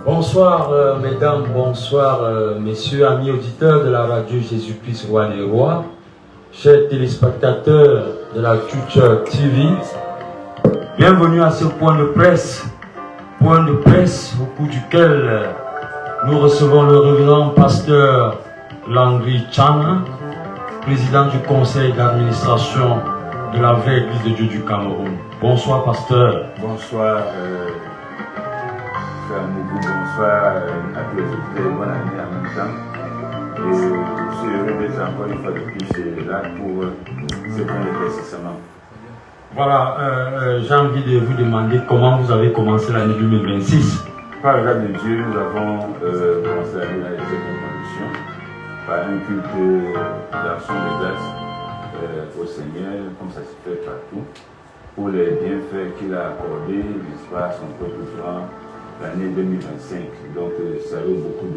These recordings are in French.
Bonsoir mesdames, bonsoir messieurs, amis auditeurs de la radio Jésus-Christ Roi des Rois, chers téléspectateurs de la Culture TV, bienvenue à ce point de presse au cours duquel nous recevons le révérend pasteur Landry Chana, président du conseil d'administration de la vraie Église de Dieu du Cameroun. Bonsoir pasteur. Bonsoir frère Mougou, bonsoir à tous les auditeurs, bonne année en même temps. Et je suis heureux d'être encore une fois de plus là pour ce point de précisément. Voilà, j'ai envie de vous demander comment vous avez commencé l'année 2026. Par la grâce de Dieu, nous avons commencé l'année dans les bonnes conditions, par un culte d'action de grâce au Seigneur, comme ça se fait partout, pour les bienfaits qu'il a accordés, n'est-ce pas, à son peuple durant l'année 2025. Donc, ça a eu beaucoup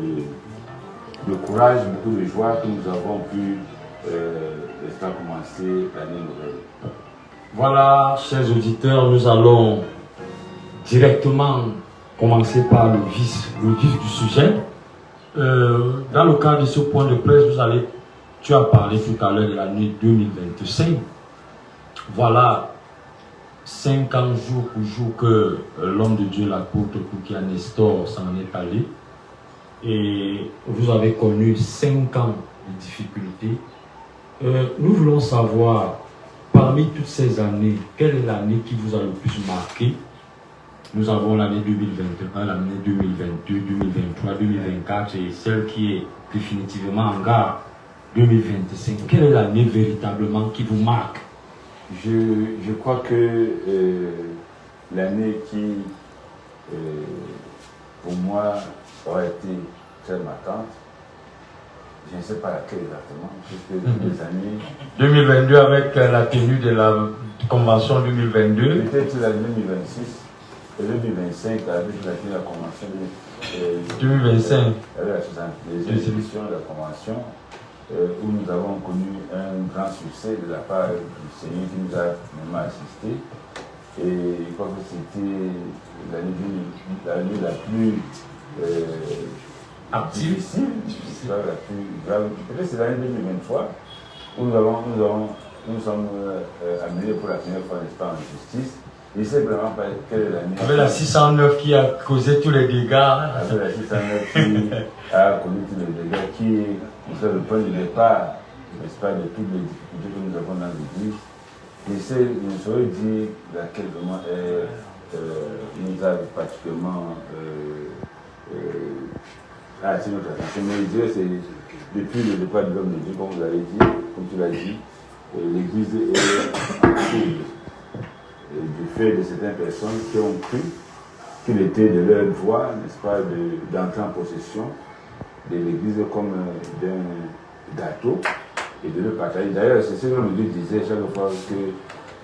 de courage, beaucoup de joie que nous avons pu, n'est-ce pas, commencer l'année nouvelle. Voilà, chers auditeurs, nous allons directement commencer par le vif du sujet. Dans le cadre de ce point de presse, tu as parlé tout à l'heure de l'année 2025. Voilà, 50 jours pour jour que l'homme de Dieu, l'apôtre Koukia Nestor, s'en est allé. Et vous avez connu 5 ans de difficultés. Nous voulons savoir, parmi toutes ces années, quelle est l'année qui vous a le plus marqué? Nous avons l'année 2021, l'année 2022, 2023, 2024 et celle qui est définitivement en garde, 2025. Quelle est l'année véritablement qui vous marque? Je crois que l'année qui, pour moi, aurait été très marquante, je ne sais pas laquelle exactement, puisque toutes les années... 2022 avec la tenue de la convention 2022. Peut-être l'année 2026 et 2025 avec la tenue de la convention 2025. Avec les institutions de la convention, où nous avons connu un grand succès de la part du Seigneur qui nous a même assisté. Et je crois que c'était l'année la plus difficile, la plus grave. Peut-être c'est l'année 2023 où nous sommes amenés pour la première fois, n'est-ce pas, en justice. Je ne sais vraiment pas quelle est l'année. Avec la 609 qui a causé tous les dégâts. Avec la 609 qui a causé tous les dégâts, qui est le point de départ, n'est-ce pas, de toutes les difficultés que nous avons dans l'Église. Je ne saurais dire laquelle vraiment nous a particulièrement attiré notre attention. Mais je dirais que c'est depuis le départ de l'homme de Dieu, comme vous l'avez dit, comme tu l'as dit, l'Église est en trouble. Du fait de certaines personnes qui ont cru qu'il était de leur droit, n'est-ce pas, d'entrer en possession de l'Église comme d'un gâteau et de le partager. D'ailleurs, c'est ce que l'homme de Dieu disait chaque fois que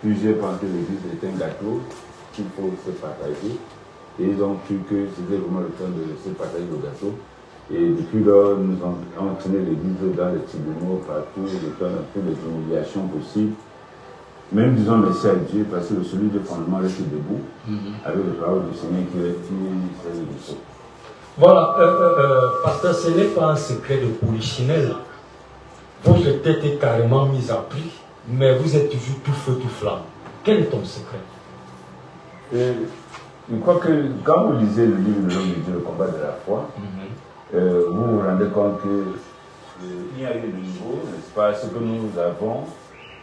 plusieurs pensent que l'Église est un gâteau qu'il faut se partager. Et ils ont cru que c'était vraiment le temps de se partager le gâteau. Et depuis lors, nous avons entraîné l'Église dans les tribunaux, partout, dans toutes les humiliations possibles. Même disons merci à Dieu parce que celui de fondement reste debout avec les paroles du Seigneur qui est le saut. Voilà, pasteur, ce n'est pas un secret de polichinelle. Votre tête est carrément mise à prix, mais vous êtes toujours tout feu, tout flamme. Quel est ton secret? Je crois que quand vous lisez le livre de l'homme de Dieu, le combat de la foi, vous vous rendez compte qu'il y a eu de nouveau, n'est-ce pas, ce que nous avons,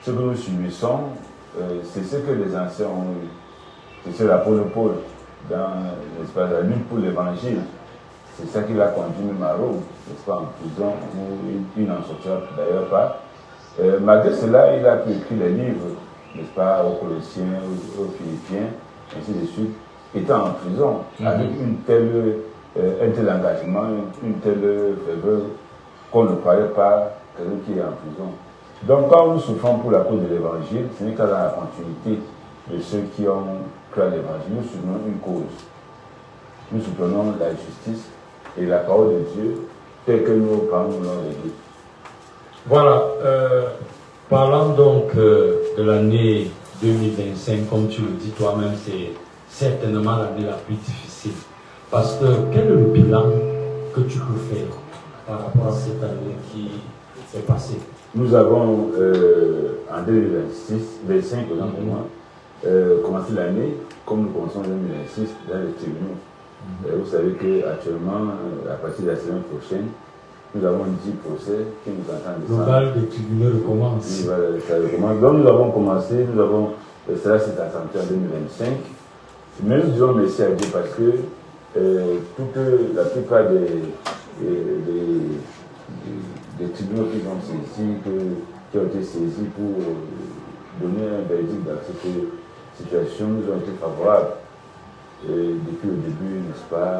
ce que nous subissons, c'est ce que les anciens ont eu. C'est ce l'apôtre Paul, dans l'espace de la lutte pour l'évangile. C'est ça qui l'a conduit même à Rome, n'est-ce pas, en prison, où il n'en sortira d'ailleurs pas. Malgré cela, il a pu écrire les livres, n'est-ce pas, aux Colossiens, aux Philippiens, ainsi de suite, étant en prison, avec un tel engagement, une telle ferveur qu'on ne croyait pas quelqu'un qui est en prison. Donc, quand nous souffrons pour la cause de l'évangile, ce n'est qu'à la continuité de ceux qui ont cru à l'évangile. Nous soutenons une cause. Nous soutenons la justice et la parole de Dieu, telle que nos parents nous l'ont réglée. Voilà. Parlant donc de l'année 2025, comme tu le dis toi-même, c'est certainement l'année la plus difficile. Pasteur, quel est le bilan que tu peux faire par rapport à cette année qui est passée? Nous avons en 2025, commencé l'année comme nous commençons en 2026 dans les tribunaux. Vous savez qu'actuellement, à partir de la semaine prochaine, nous avons 10 procès qui nous attendent. Le bal des tribunaux recommence. Oui, voilà, ça recommence. Donc nous avons commencé, cela s'est assemblé en 2025. Mais nous disons merci à Dieu parce que la plupart des tribunaux qui ont été saisis pour donner un verdict dans cette situation, nous ont été favorables. Depuis le début, n'est-ce pas,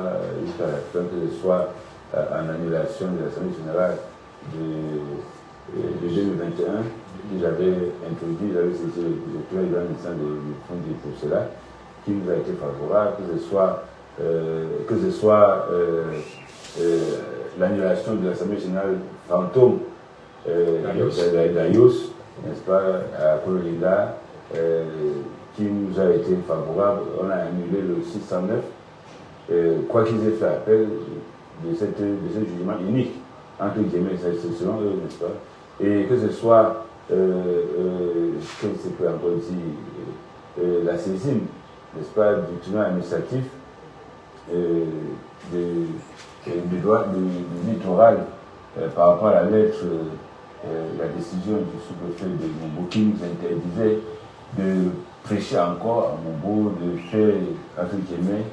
jusqu'à la fin, que ce soit en annulation de l'Assemblée générale de 2021, que j'avais introduit, j'avais saisi le plan de l'instant de fonds pour cela, qui nous a été favorable, que ce soit l'annulation de l'Assemblée générale fantôme d'Ayos, n'est-ce pas, à Colorida, qui nous a été favorable. On a annulé le 609, quoi qu'ils aient fait appel de ce jugement unique, entre guillemets, selon eux, n'est-ce pas, et que ce soit, qu'est-ce que encore dire, la saisine, n'est-ce pas, du tribunal administratif du littoral par rapport à la lettre, la décision du sous-préfet de Mombo qui nous interdisait de prêcher encore à Mombo, de faire, entre guillemets,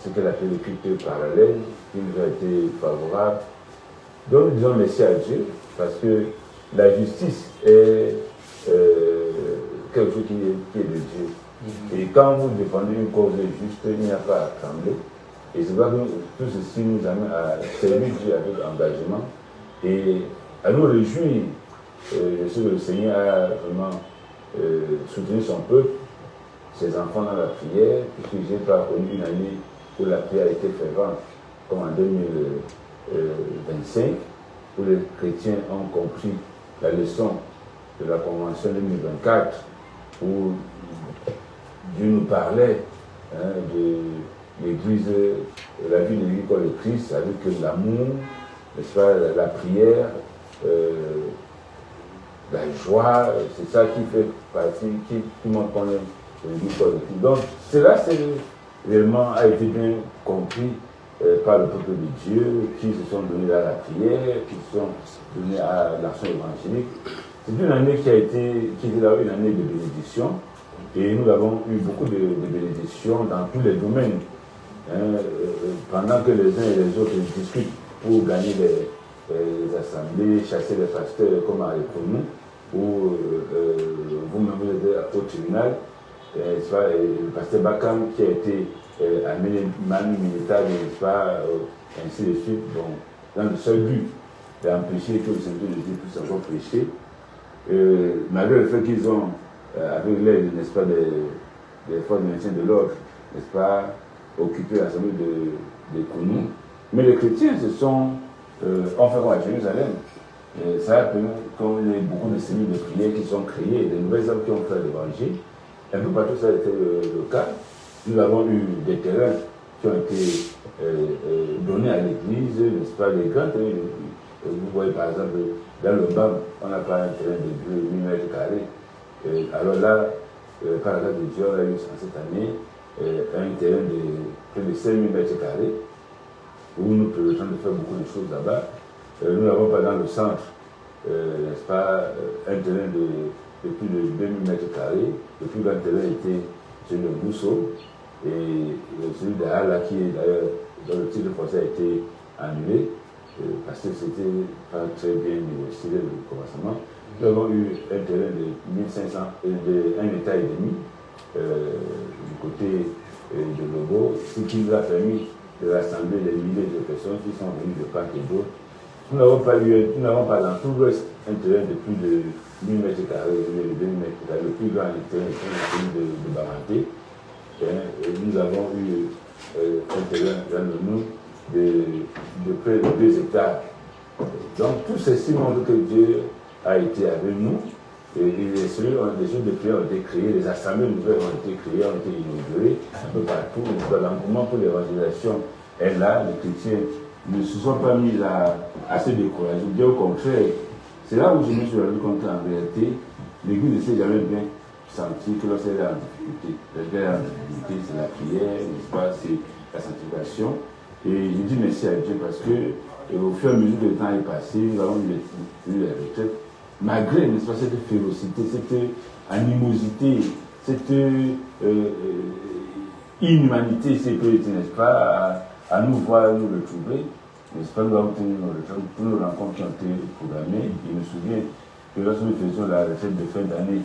ce qu'elle appelle le culte parallèle, qui nous a été favorable. Donc nous disons merci à Dieu, parce que la justice est quelque chose qui est de Dieu. Et quand vous défendez une cause juste, il n'y a pas à trembler. Et c'est vrai que tout ceci nous amène à servir Dieu avec engagement et à nous réjouir. Je sais que le Seigneur a vraiment soutenu son peuple, ses enfants dans la prière, puisque je n'ai pas connu une année où la prière a été fervente, comme en 2025, où les chrétiens ont compris la leçon de la Convention 2024, où Dieu nous parlait de l'Église, la vie de l'Église comme le Christ, avec l'amour, n'est-ce pas, la prière, la joie, c'est ça qui fait partie, qui tout le monde connaît l'Église comme le Christ. Donc, cela, réellement a été bien compris par le peuple de Dieu, qui se sont donnés à la prière, qui se sont donnés à l'action évangélique. C'est une année qui était une année de bénédiction, et nous avons eu beaucoup de bénédictions dans tous les domaines. Pendant que les uns et les autres discutent pour gagner les assemblées, chasser les pasteurs comme à Rekonou, ou vous-même vous êtes au tribunal, et le pasteur Bakam qui a été amené manu militaire, ainsi de suite, donc, dans le seul but d'empêcher que le Seigneur de Dieu puisse encore prêcher, malgré le fait qu'ils ont, avec l'aide, n'est-ce pas, des forces de maintien de l'ordre, n'est-ce pas, occupé l'assemblée de Kounou. Mais les chrétiens ont fait comme à Jérusalem. Et ça a permis, comme il y a eu beaucoup de cellules de prière qui sont créées, des nouvelles âmes qui ont fait l'évangile. Un peu partout ça a été le cas. Nous avons eu des terrains qui ont été donnés à l'église, n'est-ce pas, des grands terrains. Vous voyez par exemple, dans le BAM, on n'a pas un terrain de 8 mètres carrés. Alors là, par la grâce de Dieu, on a eu cette année un terrain de près de 5 000 mètres carrés, où nous permettons de faire beaucoup de choses là-bas. Nous n'avons pas dans le centre, n'est-ce pas, un terrain de plus de 2 000 mètres carrés. Le plus grand terrain était sur le Bousseau, et celui derrière là, qui est d'ailleurs, dans le titre français, a été annulé, parce que c'était pas très bien négocié le commencement. Nous avons eu un terrain de 1500, de 1,5 hectare du côté de Lobo, ce qui nous a permis de rassembler les milliers de personnes qui sont venues de part et d'autre. Nous n'avons pas dans tout l'Ouest un terrain de plus de 1000 mètres carrés, de 2000 mètres carrés, le plus grand terrain celui de Baranté. Nous avons eu un terrain dans le nous de près de 2 hectares. Donc tout ceci montre que Dieu a été avec nous. Et les jours de prière ont été créés, les assemblées nouvelles ont été créées, ont été inaugurées un peu partout. L'engouement pour l'évangélisation est là, les chrétiens ne se sont pas mis à se décourager. Bien au contraire, c'est là où je me suis rendu compte qu'en réalité, l'Église ne s'est jamais bien sentie que lorsqu'elle est en difficulté. Lorsqu'elle est en difficulté, c'est la prière, n'est-ce pas, c'est la sanctification. Et je dis merci à Dieu parce que au fur et à mesure que le temps est passé, nous avons eu les retraites, malgré, n'est-ce pas, cette férocité, cette animosité, cette inhumanité, c'est que, n'est-ce pas, à nous voir, nous retrouver, n'est-ce pas, nous avons tenu nos retraites, pour nos rencontres qui ont été programmées. Je me souviens que lorsque nous faisions la retraite de fin d'année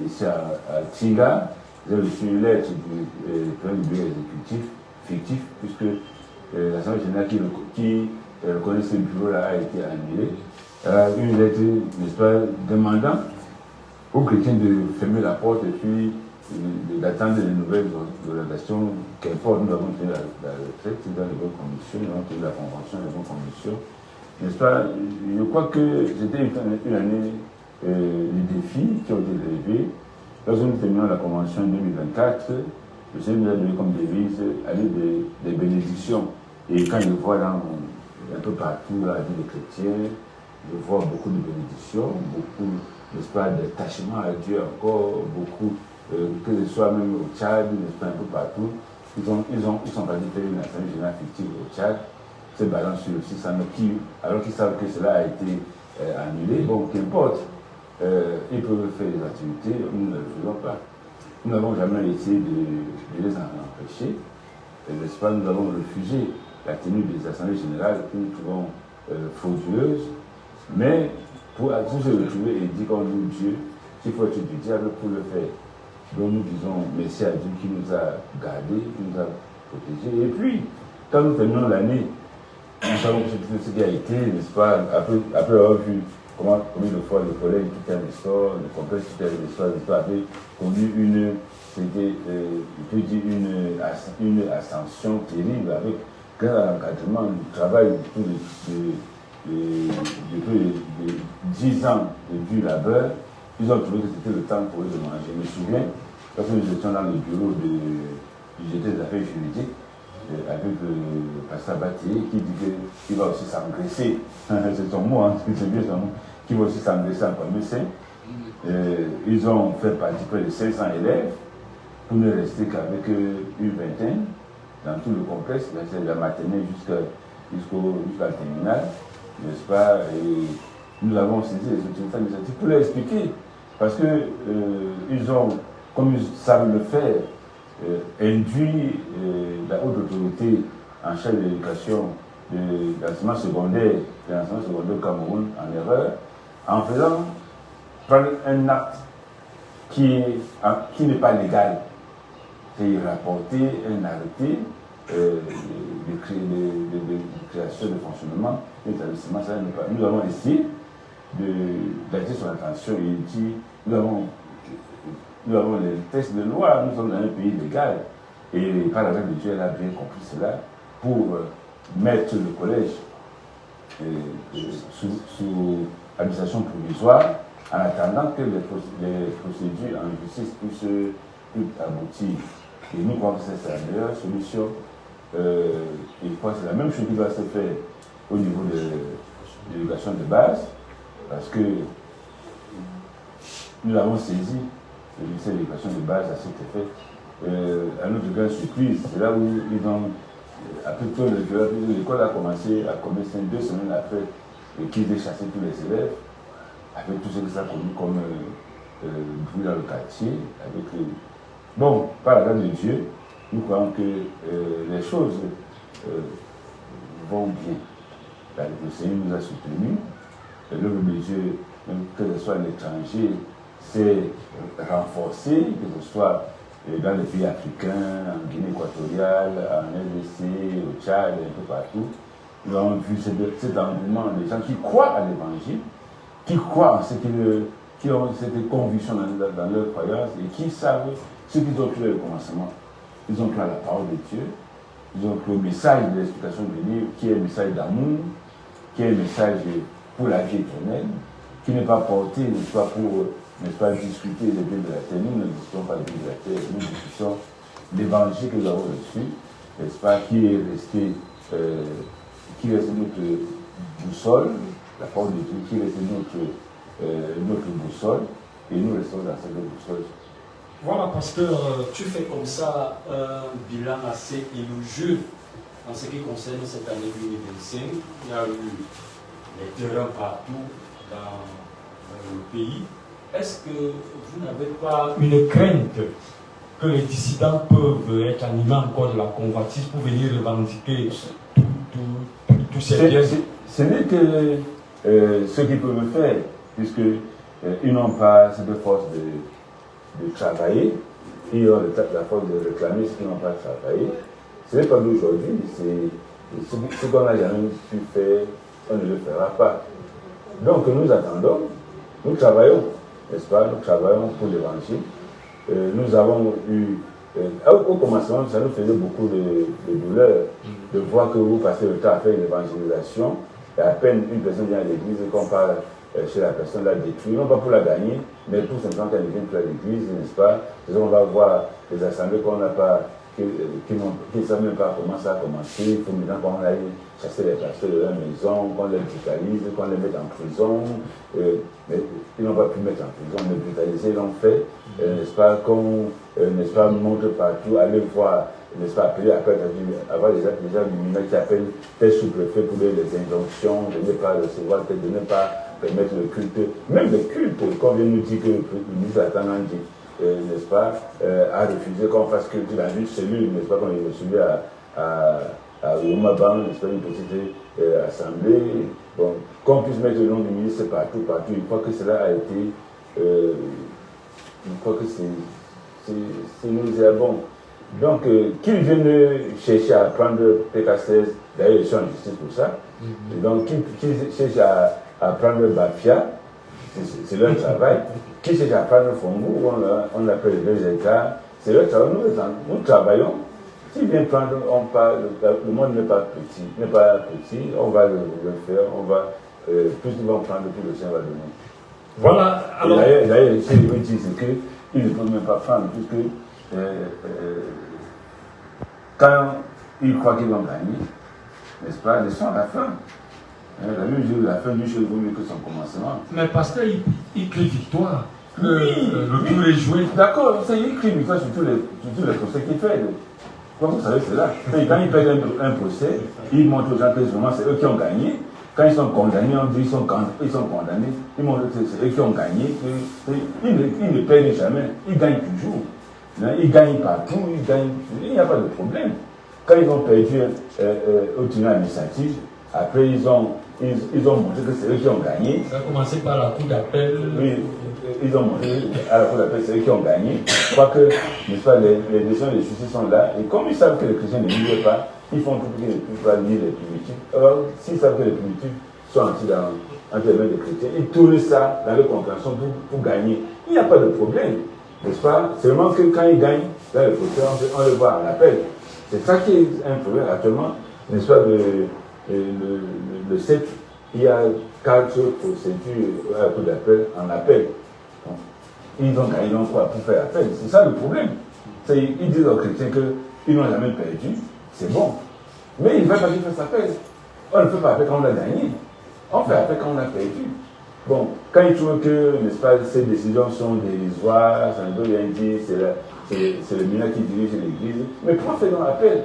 ici à Tinga, j'ai reçu une lettre du président du bureau exécutif fictif, puisque l'Assemblée générale qui reconnaît ce bureau-là a été annulée. Une lettre, n'est-ce pas, demandant aux chrétiens de fermer la porte et puis d'attendre les nouvelles orientations, qu'importe, nous avons tenu la retraite dans les bonnes conditions, nous avons tenu la convention dans les bonnes conditions. N'est-ce pas? Je crois que c'était une année de défis qui ont été élevés. Lorsque nous terminons la convention en 2024, le Seigneur nous a donné comme devise aller des bénédictions. Et quand je vois un peu partout la vie des chrétiens, je vois beaucoup de bénédictions, beaucoup, n'est-ce pas, d'attachement à Dieu encore, beaucoup, que ce soit même au Tchad, n'est-ce pas, un peu partout. Ils sont partis faire une assemblée générale fictive au Tchad, se basant sur le 600 alors qu'ils savent que cela a été annulé. Bon, qu'importe, ils peuvent faire des activités, nous ne le faisons pas. Nous n'avons jamais essayé de les en empêcher, n'est-ce pas, nous avons refusé la tenue des assemblées générales que nous trouvons frauduleuses, mais pour se retrouver et dire qu'on loue Dieu, il faut être du diable pour le faire. Donc nous disons merci à Dieu qui nous a gardés, qui nous a protégés. Et puis, quand nous terminons l'année, nous savons que ce qui a été, n'est-ce pas, après avoir vu combien de fois le collège tout un essor, le complexe tout un essor, avait connu une ascension terrible avec grand encadrement du travail depuis 10 ans de dur labeur. Ils ont trouvé que c'était le temps pour eux de manger. Je me souviens, lorsque nous étions dans le bureau du GT des affaires juridiques, avec le pasteur Batier, qui dit qu'il va aussi s'engraisser, c'est son mot, c'est bien son mot, qui va aussi s'engraisser en premier sein. Ils ont fait partie près de 500 élèves pour ne rester qu'avec une vingtaine dans tout le complexe, de la matinée jusqu'à la terminale, n'est-ce pas? Et nous avons saisi les autorités administratives pour leur expliquer, parce que ils ont, comme ils savent le faire, induit la haute autorité en charge de l'éducation de l'enseignement secondaire au Cameroun en erreur, en faisant prendre un acte qui n'est pas légal. C'est rapporter un arrêté de création de fonctionnement de l'établissement. Nous avons essayé d'attirer son attention et dit nous avons les textes de loi, nous sommes dans un pays légal. Et par la grâce de Dieu, elle a bien compris cela pour mettre le collège sous administration provisoire en attendant que les procédures en justice puissent aboutir. Et nous croyons que c'est la meilleure solution. Et je crois que c'est la même chose qui doit se faire au niveau de l'éducation de base, parce que nous avons saisi le ministère de l'éducation de base à cet effet. À notre grande surprise, c'est là où ils ont, après tout, l'école a commencé à commencer 2 semaines après qu'ils aient chassé tous les élèves, avec tout ce que ça a connu comme bruit dans le quartier. Bon, par la grâce de Dieu, nous croyons que les choses vont bien. Le Seigneur nous a soutenus. L'œuvre de Dieu, même que ce soit à l'étranger, s'est renforcé, que ce soit dans les pays africains, en Guinée équatoriale, en RDC, au Tchad, un peu partout. Nous avons vu cet engouement des gens qui croient à l'évangile, qui croient en ce qui ont cette conviction dans leur croyance et qui savent ce qu'ils ont cru au commencement. Ils ont cru à la parole de Dieu, ils ont cru au message de l'explication du livre, qui est un message d'amour, qui est un message pour la vie éternelle, qui n'est pas porté, n'est-ce pas, pour, n'est-ce pas, discuter des biens de la terre. Nous ne discutons pas des biens de la terre, nous discutons l'évangile que nous avons reçu. n'est-ce pas, qui est resté notre boussole, la parole de Dieu, qui est resté notre boussole, et nous restons dans cette boussole. Voilà, pasteur, tu fais comme ça un bilan assez élogieux en ce qui concerne cette année 2025. Il y a eu les terrains partout dans le pays. Est-ce que vous n'avez pas une crainte que les dissidents peuvent être animés encore de la convoitise pour venir revendiquer tous ces biens? Ce n'est que ce qu'ils peuvent faire, puisque ils n'ont pas cette force de travailler, ils ont la force de réclamer ce qu'ils n'ont pas travaillé. Ce n'est pas d'aujourd'hui, c'est ce qu'on n'a jamais pu faire, on ne le fera pas. Donc nous attendons, nous travaillons, n'est-ce pas, nous travaillons pour l'évangile. Nous avons eu, au commencement, ça nous faisait beaucoup de douleur de voir que vous passez le temps à faire une évangélisation, et à peine une personne vient à l'église et qu'on parle chez la personne la détruire, non pas pour la gagner, mais pour simplement qu'elle ne vienne plus à l'église, n'est-ce pas? On va voir les assemblées qu'on n'a pas, qui ne savent même pas comment ça a commencé. Il faut maintenant qu'on aille chasser les pasteurs de leur maison, qu'on les brutalise, qu'on les mette en prison. Mais ils n'ont pas pu mettre en prison, mais brutaliser, ils l'ont fait, n'est-ce pas? Qu'on montre partout, aller voir, n'est-ce pas, appeler après, avoir des gens lumineux qui appellent tel sous-préfet pour donner des injonctions, de ne pas recevoir, de ne pas permettre le culte, même le culte, qu'on vient nous dire que le ministre attendant dit, n'est-ce pas, a refusé qu'on fasse culte dans une cellule, n'est-ce pas, qu'on est celui à Oumaban, n'est-ce pas, une petite assemblée, bon, qu'on puisse mettre le nom du ministre partout, il croit que cela a été, il croit que c'est nauséabond. Donc, qu'ils viennent chercher à prendre PK16, d'ailleurs ils sont en justice pour ça, et donc qu'ils cherchent à prendre Bafia, c'est leur travail. Qu'ils cherchent à prendre Fongo, on appelle les 2 hectares, c'est leur travail. Nous travaillons. S'ils viennent prendre, on parle, le monde n'est pas petit, on va le faire, plus ils vont prendre, plus le Seigneur va donner. Voilà, alors. D'ailleurs, ce qu'il veut dire, c'est qu'ils ne peuvent même pas prendre, puisque quand ils croient qu'ils vont gagner, n'est-ce pas, ils sont à la fin. La même chose, la fin du jeu vaut mieux que son commencement. Mais parce qu'il crie victoire. Le tour est joué. D'accord, il crie victoire sur tous les procès qu'il fait. Comment vous savez cela? Quand ils perdent un procès, ils montrent aux gens que vraiment c'est eux qui ont gagné. Quand ils sont condamnés, on dit qu'ils sont condamnés. Ils montrent que c'est eux qui ont gagné. Ils ne perdent jamais. Ils gagnent toujours. Ils gagnent partout. Il n'y a pas de problème. Quand ils ont perdu au tribunal administratif, après ils ont montré que c'est eux qui ont gagné. Ça a commencé par la cour d'appel. Oui, ils ont montré à la cour d'appel c'est eux qui ont gagné. Je crois que, n'est-ce pas, les décisions de justice sont là. Et comme ils savent que les chrétiens ne lisent pas, ils font tout pour qu'ils ne puissent pas lire les primitifs. Alors, s'ils savent que les primitifs sont entre les mains des chrétiens, ils tournent ça dans leur compréhension pour gagner. Il n'y a pas de problème, n'est-ce pas? Seulement que quand ils gagnent, dans le procès, on le voit en appel. C'est ça qui est un problème actuellement, n'est-ce pas? Le 7, il y a 4 procédures à la cour d'appel en appel. Donc, ils ont quoi pour faire appel? C'est ça le problème. Ils disent aux chrétiens qu'ils n'ont jamais perdu, c'est bon. Mais ils ne veulent pas qu'ils fassent appel. On ne fait pas appel quand on a gagné. On fait appel quand on a perdu. Bon, quand ils trouvent que, n'est-ce pas, ces décisions sont dérisoires, ça ne veut rien dire, c'est le ministre qui dirige l'église. Mais pourquoi faire appel?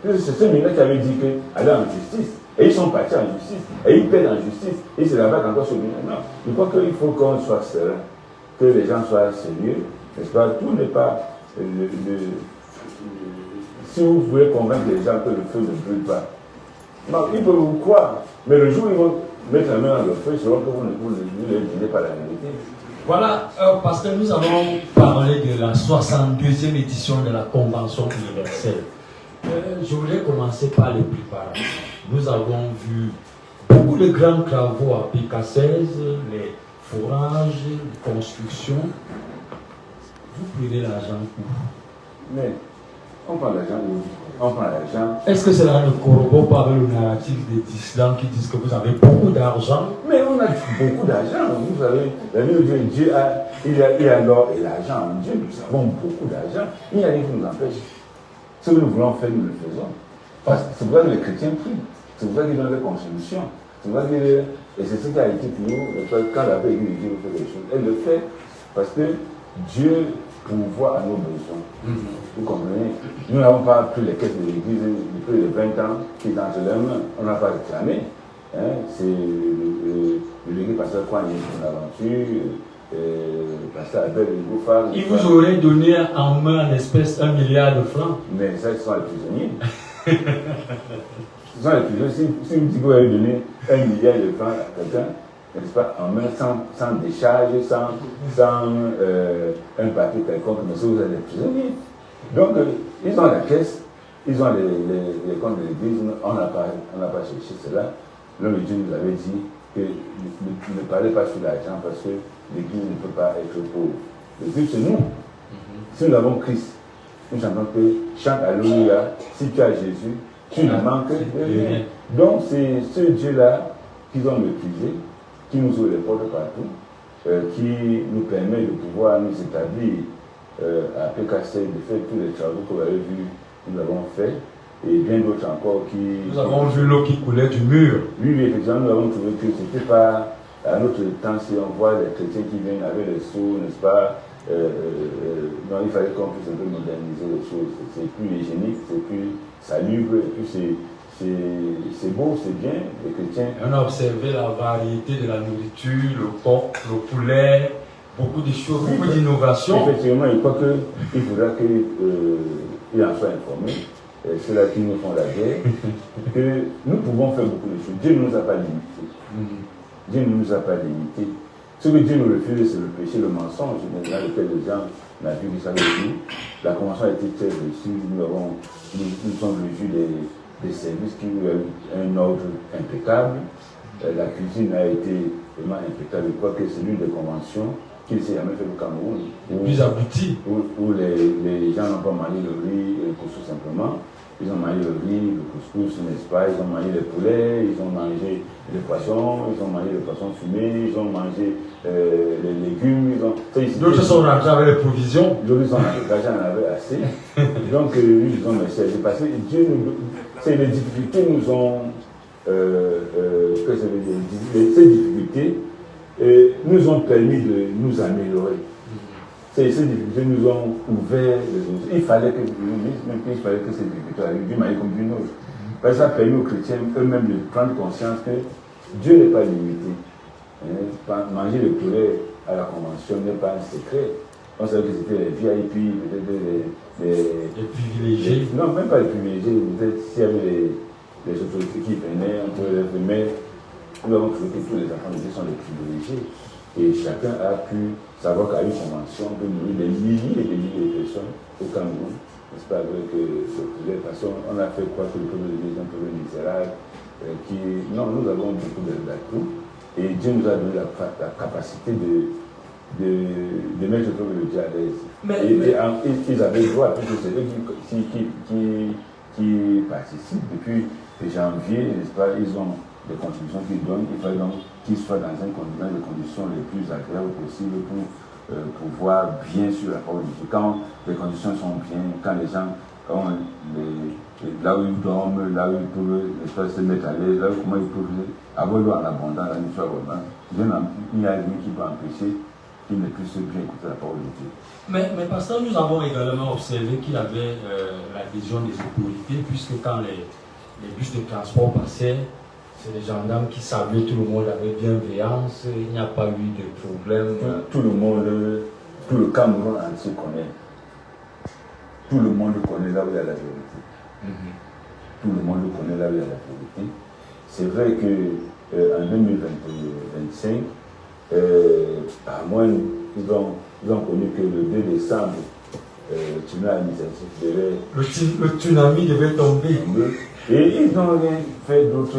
C'est ce ministre qui avait dit qu'aller en justice. Et ils sont partis en justice. Et ils perdent en justice. Et c'est là-bas qu'encore ce ministre. Non. Je crois qu'il faut qu'on soit serein. Que les gens soient sérieux. N'est-ce pas? Tout n'est pas. Si vous voulez convaincre les gens que le feu ne brûle pas, non, ils peuvent vous croire. Mais le jour où ils vont mettre la main dans le feu, c'est que vous ne les direz pas la vérité. Voilà, parce que nous allons parler de la 62e édition de la Convention universelle. Je voulais commencer par les préparatifs. Nous avons vu beaucoup de grands travaux à PK16, les forages, les constructions. Vous prenez l'argent où? Mais on prend l'argent où? On prend l'argent. Est-ce que cela ne corrobore pas avec le narratif des dissidents qui disent que vous avez beaucoup d'argent? Mais on a beaucoup d'argent. Vous savez, la vie de Dieu, il a l'or et l'argent en Dieu. Nous avons beaucoup d'argent. Il n'y a rien qui nous empêche. Ce que nous voulons faire, nous le faisons. Parce que c'est pour ça que les chrétiens prient. C'est pour ça qu'ils donnent des contributions. C'est pour ça et c'est ce qui a été pour nous. Quand la paix dit Dieu fait des choses, elle le fait parce que Dieu pourvoit à nos besoins. Vous comprenez? Nous n'avons pas pris les caisses de l'église depuis les 20 ans qui est entre leurs mains. On n'a pas réclamé. Hein? C'est le légué pasteur Kwan, il est une aventure. Pasteur Abel, il vous aurait donné en main en espèce 1 milliard de francs. Mais ça, ce sont les prisonniers. Ce sont les prisonniers. Si vous dites que vous avez donné 1 milliard de francs à quelqu'un, n'est-ce pas, en main, sans décharge, sans un papier quelconque, mais si vous êtes des prisonniers. Donc, ils ont la caisse, ils ont les comptes de l'église, on n'a pas cherché cela. L'homme de Dieu nous avait dit que ne parlez pas sur l'argent parce que l'église ne peut pas être pauvre. Le but, c'est nous. Si nous avons Christ, nous chantons que chante Alléluia, si tu as Jésus, tu ne manques de rien. Donc, c'est ce Dieu-là qu'ils ont méprisé, qui nous ouvre les portes partout, qui nous permet de pouvoir nous établir à PKC, de faire tous les travaux que vous avez vus, nous avons fait, et bien d'autres encore qui... Nous avons vu l'eau qui coulait du mur. Oui, effectivement, nous avons trouvé que ce n'était pas... À notre temps, si on voit les chrétiens qui viennent avec les seaux, n'est-ce pas, non, il fallait qu'on puisse un peu moderniser les choses. C'est plus hygiénique, c'est plus salubre, et puis c'est beau, c'est bien, les chrétiens. On a observé la variété de la nourriture, le porc, le poulet, beaucoup de choses, beaucoup d'innovations. Effectivement, je crois qu'il faudra qu'il en soit informé, ceux-là qui nous font la guerre, que nous pouvons faire beaucoup de choses. Dieu ne nous a pas limités. Dieu ne nous a pas limités. Ce que Dieu nous refuse, c'est le péché, le mensonge. Dans lequel les gens n'ont vu que ça le dit. La convention a été très réussie. Nous sommes revus des services qui ont eu un ordre impeccable. La cuisine a été vraiment impeccable. Je crois que c'est l'une des conventions qui ne s'est jamais fait au Cameroun. Le plus abouti. Où les gens n'ont pas mangé le riz et le couscous simplement. Ils ont mangé le riz, le couscous, n'est-ce pas? Ils ont mangé les poulets, ils ont mangé les poissons, ils ont mangé les poissons fumés, ils ont mangé les légumes. D'autres sont rentrés avec les provisions. D'autres sont rentrés, l'argent en avait assez. Donc, ils ont merci. Parce que Dieu c'est les difficultés nous ont. Que ça veut dire? Ces difficultés nous ont permis de nous améliorer. Ces difficultés nous ont ouvert les autres. Il fallait que ces difficultés arrivent d'une manière comme d'une autre. Parce que ça a permis aux chrétiens eux-mêmes de prendre conscience que Dieu n'est pas limité. Manger le poulet à la convention n'est pas un secret. On savait que c'était les VIP, peut-être les privilégiés. Non, même pas les privilégiés. Peut-être s'il y avait les autorités qui venaient, on pouvait les faire. Mais nous avons trouvé que tous les enfants de Dieu sont des privilégiés. Et chacun a pu savoir qu'à une convention, on peut nourrir des milliers et des milliers de personnes au Cameroun. N'est-ce pas, avec le poulet? Parce qu'on a fait croire que le peuple de Dieu est un peuple misérable. Non, nous avons beaucoup d'atouts. Et Dieu nous a donné la capacité de mettre le peuple de Dieu à l'aise. Ils avaient le droit, puisque c'est eux qui participent. Depuis janvier, n'est-ce pas, ils ont des contributions qu'ils donnent. Il fallait donc qu'ils soient dans les conditions les plus agréables possibles pour pouvoir bien suivre la parole de Dieu. Quand les conditions sont bien, quand les gens ont là où ils dorment, là où ils peuvent se mettre à l'aise, là où comment ils peuvent avoir l'eau en abondance, la nourriture abondante, il n'y a rien qui peut empêcher qu'ils ne puissent bien écouter la parole de Dieu. Mais pasteur, nous avons également observé qu'il y avait l'adhésion des autorités, puisque quand les bus de transport passaient, c'est les gendarmes qui saluaient tout le monde avec bienveillance, il n'y a pas eu de problème. Tout le Cameroun entier connaît. Tout le monde connaît là où il y a la vérité. Tout le monde connaît là où il y a la vérité. C'est vrai qu'en 2025, à moins, ils ont connu que le 2 décembre, le tsunami administratif le tsunami devait tomber. Et ils n'ont rien fait d'autre.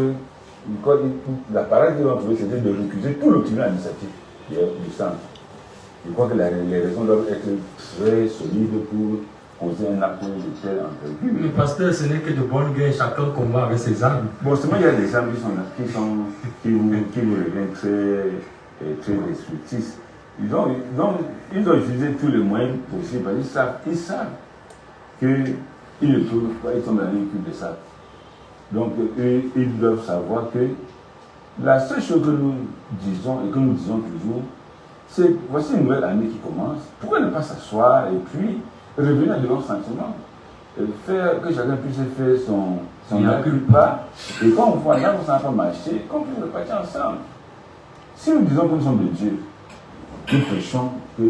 La parade qu'ils ont trouvée, c'était de récuser tout le tsunami administratif du centre. Je crois que les raisons doivent être très solides pour poser un acte de telle envergure. Mais pasteur, ce n'est que de bonnes guerres, chacun combat avec ses armes. Bon, seulement il y a des armes qui vous reviennent très destructrices. Ils ont utilisé tous les moyens possibles parce qu'ils savent que ils ne peuvent pas, ils sont dans une cul de sac. Donc, ils doivent savoir que la seule chose que nous disons et que nous disons toujours, c'est voici une nouvelle année qui commence. Pourquoi ne pas s'asseoir et puis revenir de nos sentiments, faire que chacun puisse faire son pas. Et quand on voit là, on ne s'en pas marcher, qu'on puisse repartir ensemble. Si nous disons que nous sommes de Dieu, nous prêchons que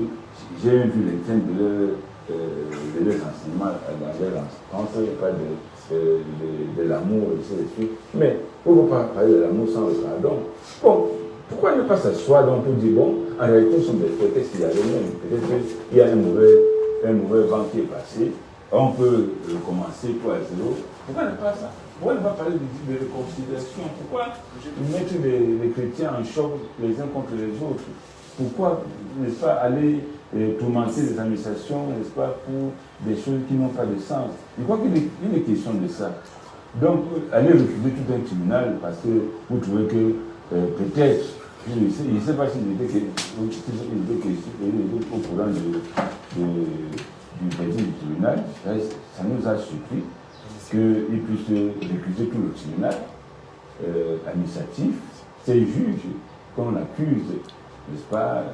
j'ai vu les thèmes de leurs enseignements dans leur enfance, il n'y a pas de l'amour, etc. Mais on ne peut pas parler de l'amour sans le pardon. Bon, pourquoi ne pas s'asseoir donc pour dire, bon, en réalité, nous sommes des frères, qu'est-ce qu'il y a de même? Peut-être qu'il y a un mauvais vent qui est passé, on peut commencer pour à zéro. Pourquoi ne pas ça? Pourquoi ne pas parler de réconciliation? Pourquoi mettre les chrétiens en choc les uns contre les autres? Pourquoi, n'est-ce pas, aller tourmenter les administrations, n'est-ce pas, pour des choses qui n'ont pas de sens? Je crois qu'il est question de ça. Donc, aller refuser tout un tribunal parce que vous trouvez que peut-être, je ne sais pas s'il était au courant du verdict du tribunal, ça nous a surpris qu'il puisse récuser tout le tribunal administratif, ces juges qu'on accuse, n'est-ce pas,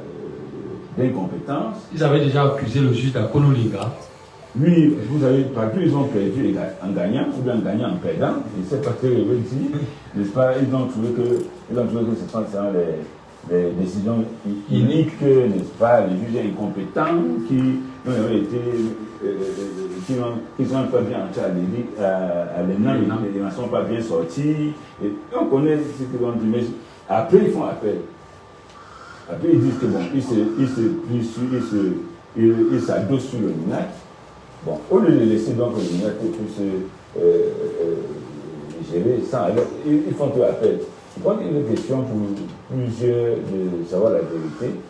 d'incompétence. Ils avaient déjà accusé le juge d'Akonolinga. Oui, vous savez, partout ils ont perdu en gagnant, ou bien en gagnant en perdant. Je ne sais pas ce que je veux dire, n'est-ce pas, ils ont trouvé que ce sont des décisions iniques, n'est-ce pas, les juges incompétents qui ont été, qui sont pas bien entrés à l'ENA, ils n'en sont pas bien sortis. Et on connaît ce qu'ils ont dit, mais après ils font appel. Après ils disent que bon, ils s'adossent sur le MINAC. Bon, au lieu de laisser donc le MINAC puisse gérer ça, alors ils font tout appel. Je crois qu'il y a une question pour plusieurs de savoir la vérité.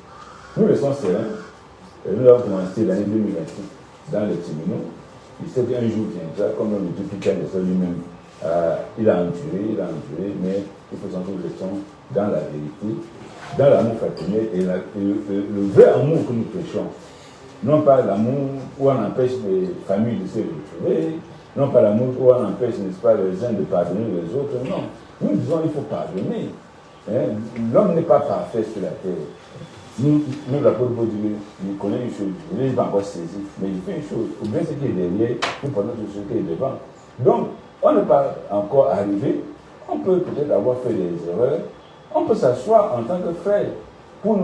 Nous restons sereins. Nous avons commencé l'année 2026 dans les tribunaux. Il sait qu'un jour viendra, comme le dit Pierre de lui-même, il a enduré, mais il faut sentir que nous restons dans la vérité, dans l'amour fraternel et le vrai amour que nous prêchons. Non pas l'amour où on empêche les familles de se retrouver, non pas l'amour où on empêche, n'est-ce pas, les uns de pardonner les autres, non. Nous disons qu'il faut pardonner. Hein? L'homme n'est pas parfait sur la terre. Nous l'apôtre Paul dit, il connaît une chose, il n'est pas encore saisi, mais il fait une chose. Ou bien ce qui est derrière, nous prenons tout ce qui est devant. Donc, on n'est pas encore arrivé, on peut peut-être avoir fait des erreurs, on peut s'asseoir en tant que frère pour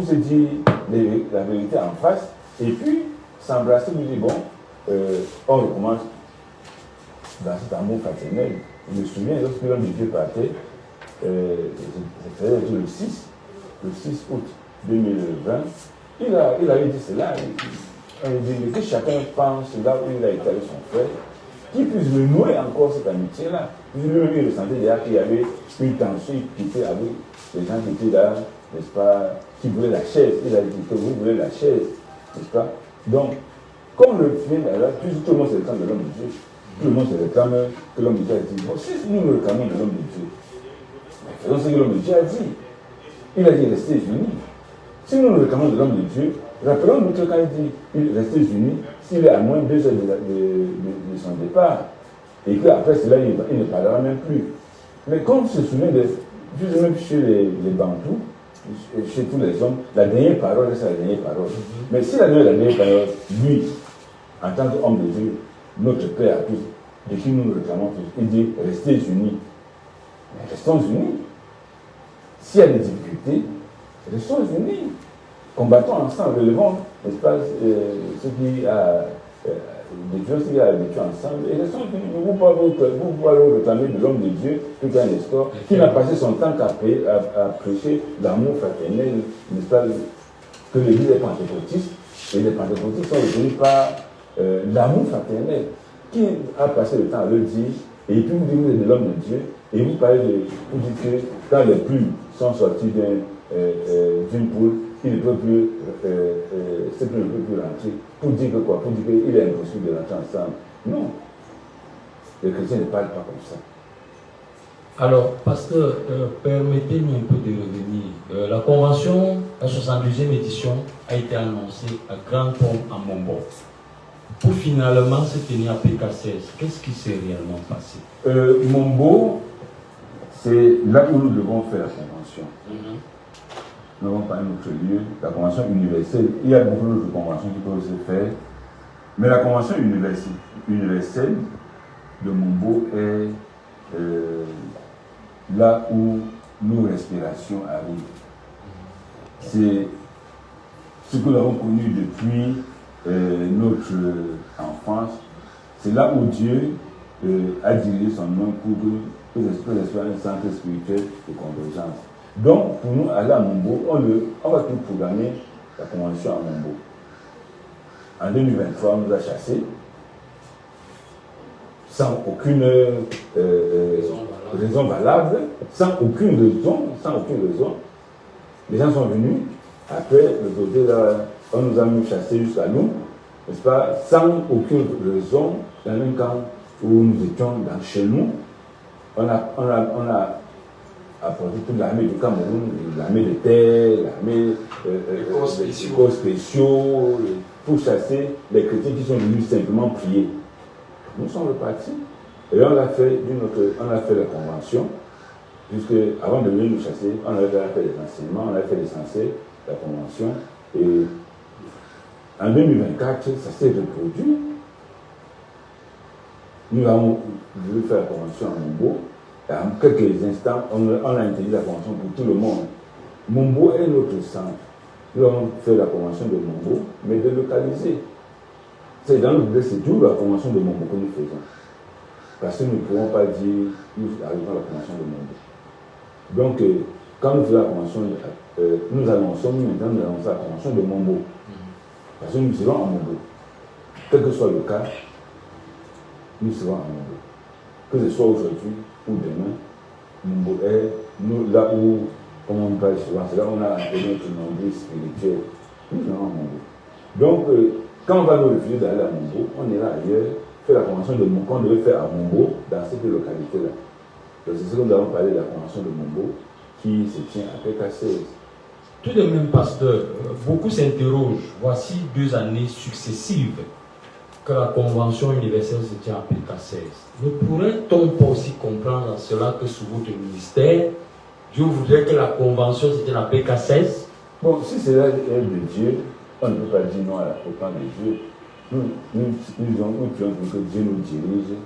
se dire la vérité en face, et puis s'embrasser, nous dire, bon, on recommence dans cet amour fraternel. Je me souviens, lorsque l'homme de Dieu partait, c'était le 6 août 2020, il avait dit cela, il dit que chacun pense là où il a été avec son frère, qu'il puisse renouer encore cette amitié-là. Lui-même, il ressentait déjà qu'il y avait une tension qui était avec les gens qui étaient là, n'est-ce pas, qui voulaient la chaise. Il a dit que vous voulez la chaise, n'est-ce pas? Donc, comme le film est là, tout le monde se réclame de l'homme de Dieu. Tout le monde se réclame que l'homme de Dieu a dit. Bon, si nous nous réclamons de l'homme de Dieu, faisons ce que l'homme de Dieu a dit. Il a dit restez unis. Si nous nous réclamons de l'homme de Dieu, rappelons-nous que quand il dit restez unis, s'il est à moins de 2 heures de son départ, et qu'après cela, il ne parlera même plus. Mais comme se souvient juste même chez les Bantous, chez tous les hommes, la dernière parole reste la dernière parole. Mais si la dernière parole, lui, en tant qu'homme de Dieu, notre Père à tous, de qui nous nous réclamons tous, il dit restez unis. Mais restons unis. S'il y a des difficultés, restons unis. Combattons ensemble, relevons, n'est-ce pas, ce qui a ce qui a vécu ensemble, et restons unis. Vous pouvez réclamer de l'homme de Dieu, tout un histoire, qui n'a passé son temps qu'à prêcher l'amour fraternel, n'est-ce pas, que l'Église est pentecôtiste, et les pentecôtistes sont retenus par l'amour fraternel, qui a passé le temps à le dire, et puis vous dites que vous êtes de l'homme de Dieu, et vous dites que quand les plumes sont sorties d'une poule, il ne peut plus, ce qui ne peut plus rentrer. Pour dire que quoi? Pour dire qu'il est impossible de rentrer ensemble. Non. Les chrétiens ne parlent pas comme ça. Alors, pasteur, permettez-nous un peu de revenir. La convention, la 72e édition, a été annoncée à Grand Pont en Mombo. pour finalement se tenir à PK16. Qu'est-ce qui s'est réellement passé? Mombo, c'est là où nous devons faire la convention. Nous n'avons pas un autre lieu. La convention universelle, il y a beaucoup d'autres conventions qui peuvent se faire. Mais la convention universelle de Mombo est là où nos respirations arrivent. C'est ce que nous avons connu depuis notre enfance. C'est là où Dieu a dirigé son nom pour que les esprits un centre spirituel de convergence. Donc, pour nous, aller à Mombo, on va tout programmer la convention à Mombo. En 2023, on nous a chassés sans aucune raison valable, sans aucune raison. Les gens sont venus, après, le côté là, on nous a mis chassés jusqu'à nous, n'est-ce pas, sans aucune raison, dans un camp où nous étions chez nous, on a apporté toute l'armée du Cameroun, l'armée de terre, l'armée des corps spéciaux, pour chasser les chrétiens qui sont venus simplement prier. Nous sommes repartis et on a fait la convention, puisque avant de venir nous chasser, on avait fait des enseignements, on avait fait l'essentiel, la convention, et en 2024, ça s'est reproduit. Nous avons voulu faire la convention à Mombo. Et en quelques instants, on a interdit la convention pour tout le monde. Mombo est notre centre. Nous avons fait la convention de Mombo, mais délocalisée. C'est dans le blé, c'est toujours la convention de Mombo que nous faisons. Parce que nous ne pouvons pas dire nous arrivons à la convention de Mombo. Donc, quand nous faisons la convention, nous annonçons maintenant la convention de Mombo. Parce que nous serons en Mombo. Quel que soit le cas, nous serons en Mombo. Que ce soit aujourd'hui ou demain, Mombo est là où, comme on parle souvent, c'est là où on a appelé notre nombre spirituel. Nous serons en Mombo. Donc, quand on va nous refuser d'aller à Mombo, on ira ailleurs, faire la convention de Mombo qu'on devait faire à Mombo, dans cette localité-là. Donc, c'est ce que nous avons parlé de la convention de Mombo, qui se tient à PK16. Tout de même, pasteur, beaucoup s'interrogent. Voici 2 années successives que la Convention universelle se tient à PK16. Ne pourrait-on pas aussi comprendre en cela que sous votre ministère, Dieu voudrait que la Convention se tienne à PK16? Bon, si c'est là de Dieu, on ne peut pas dire non au plan de Dieu. Nous prions pour que Dieu nous dirige,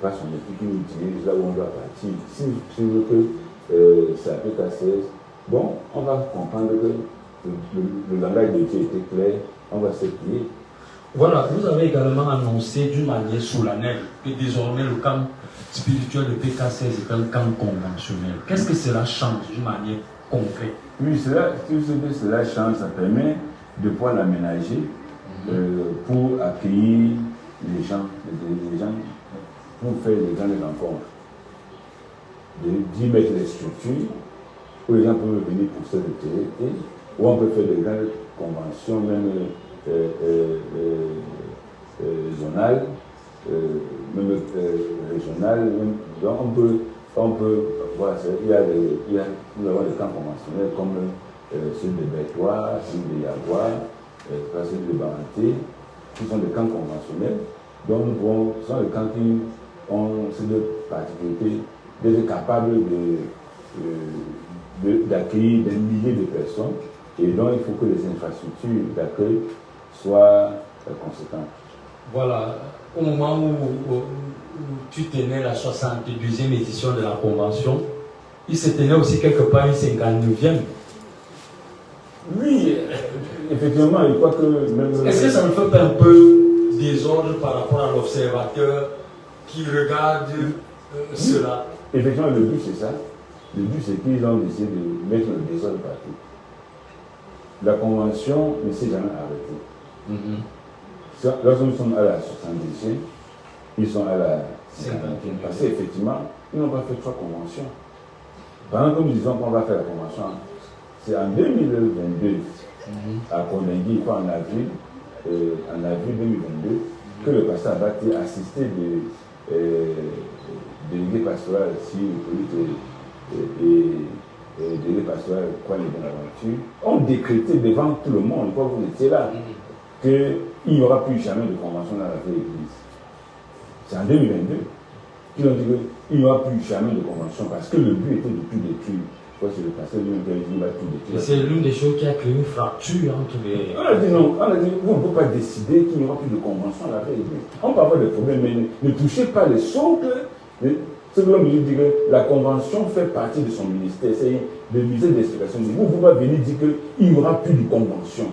par son esprit qui nous dirige là où on doit partir. Si veut que c'est à PK16, bon, on va comprendre que le langage de Dieu était clair, on va se plier. Voilà, vous avez également annoncé d'une manière solennelle que désormais le camp spirituel de PK16 est un camp conventionnel. Qu'est-ce que cela change d'une manière concrète? Oui, cela change, ça permet de pouvoir l'aménager pour accueillir les gens, pour faire les grandes rencontres, d'y mettre les structures où les gens peuvent venir pour se retirer, où on peut faire des grandes conventions, même zonales, même régionales. Donc on peut voir, nous avons des camps conventionnels comme ceux de Bertois, ceux de Yagua, ceux de Baranté, qui sont des camps conventionnels. Donc ce sont des camps qui ont cette particularité d'être capables d'accueillir des milliers de personnes, et donc il faut que les infrastructures d'accueil soient conséquentes. Voilà, au moment où tu tenais la 62e édition de la Convention, il se tenait aussi quelque part une 59e. Oui, effectivement, je crois que même... Est-ce que ça ne fait pas un peu désordre par rapport à l'observateur qui regarde cela? Effectivement, le but c'est ça. Le but c'est qu'ils ont décidé de mettre le désordre partout. La Convention ne s'est jamais arrêtée. Lorsque nous sommes à la 70e, ils sont à la 50e. Parce qu'effectivement, ils n'ont pas fait 3 conventions. Pendant que nous disons qu'on va faire la convention, c'est en 2022, à Kondengi, en avril 2022, que le pasteur Abati, assisté de délégué pastoral si et délégué pastoral Kwame Bonaventure, ont décrété devant tout le monde, quand vous étiez là, qu'il n'y aura plus jamais de convention dans la vraie Église. C'est en 2022 qu'ils ont dit qu'il n'y aura plus jamais de convention parce que le but était de tout détruire. C'est le pasteur lui qui a dit qu'il va tout détruire. C'est l'une des choses qui a créé une fracture entre les. On a dit non, on a dit on ne peut pas décider qu'il n'y aura plus de convention à la vraie Église. On peut avoir des problèmes, mais ne touchez pas les socles. Ce que l'homme dit que la convention fait partie de son ministère. C'est le ministère d'explication. Vous ne pouvez pas venir dire qu'il n'y aura plus de convention.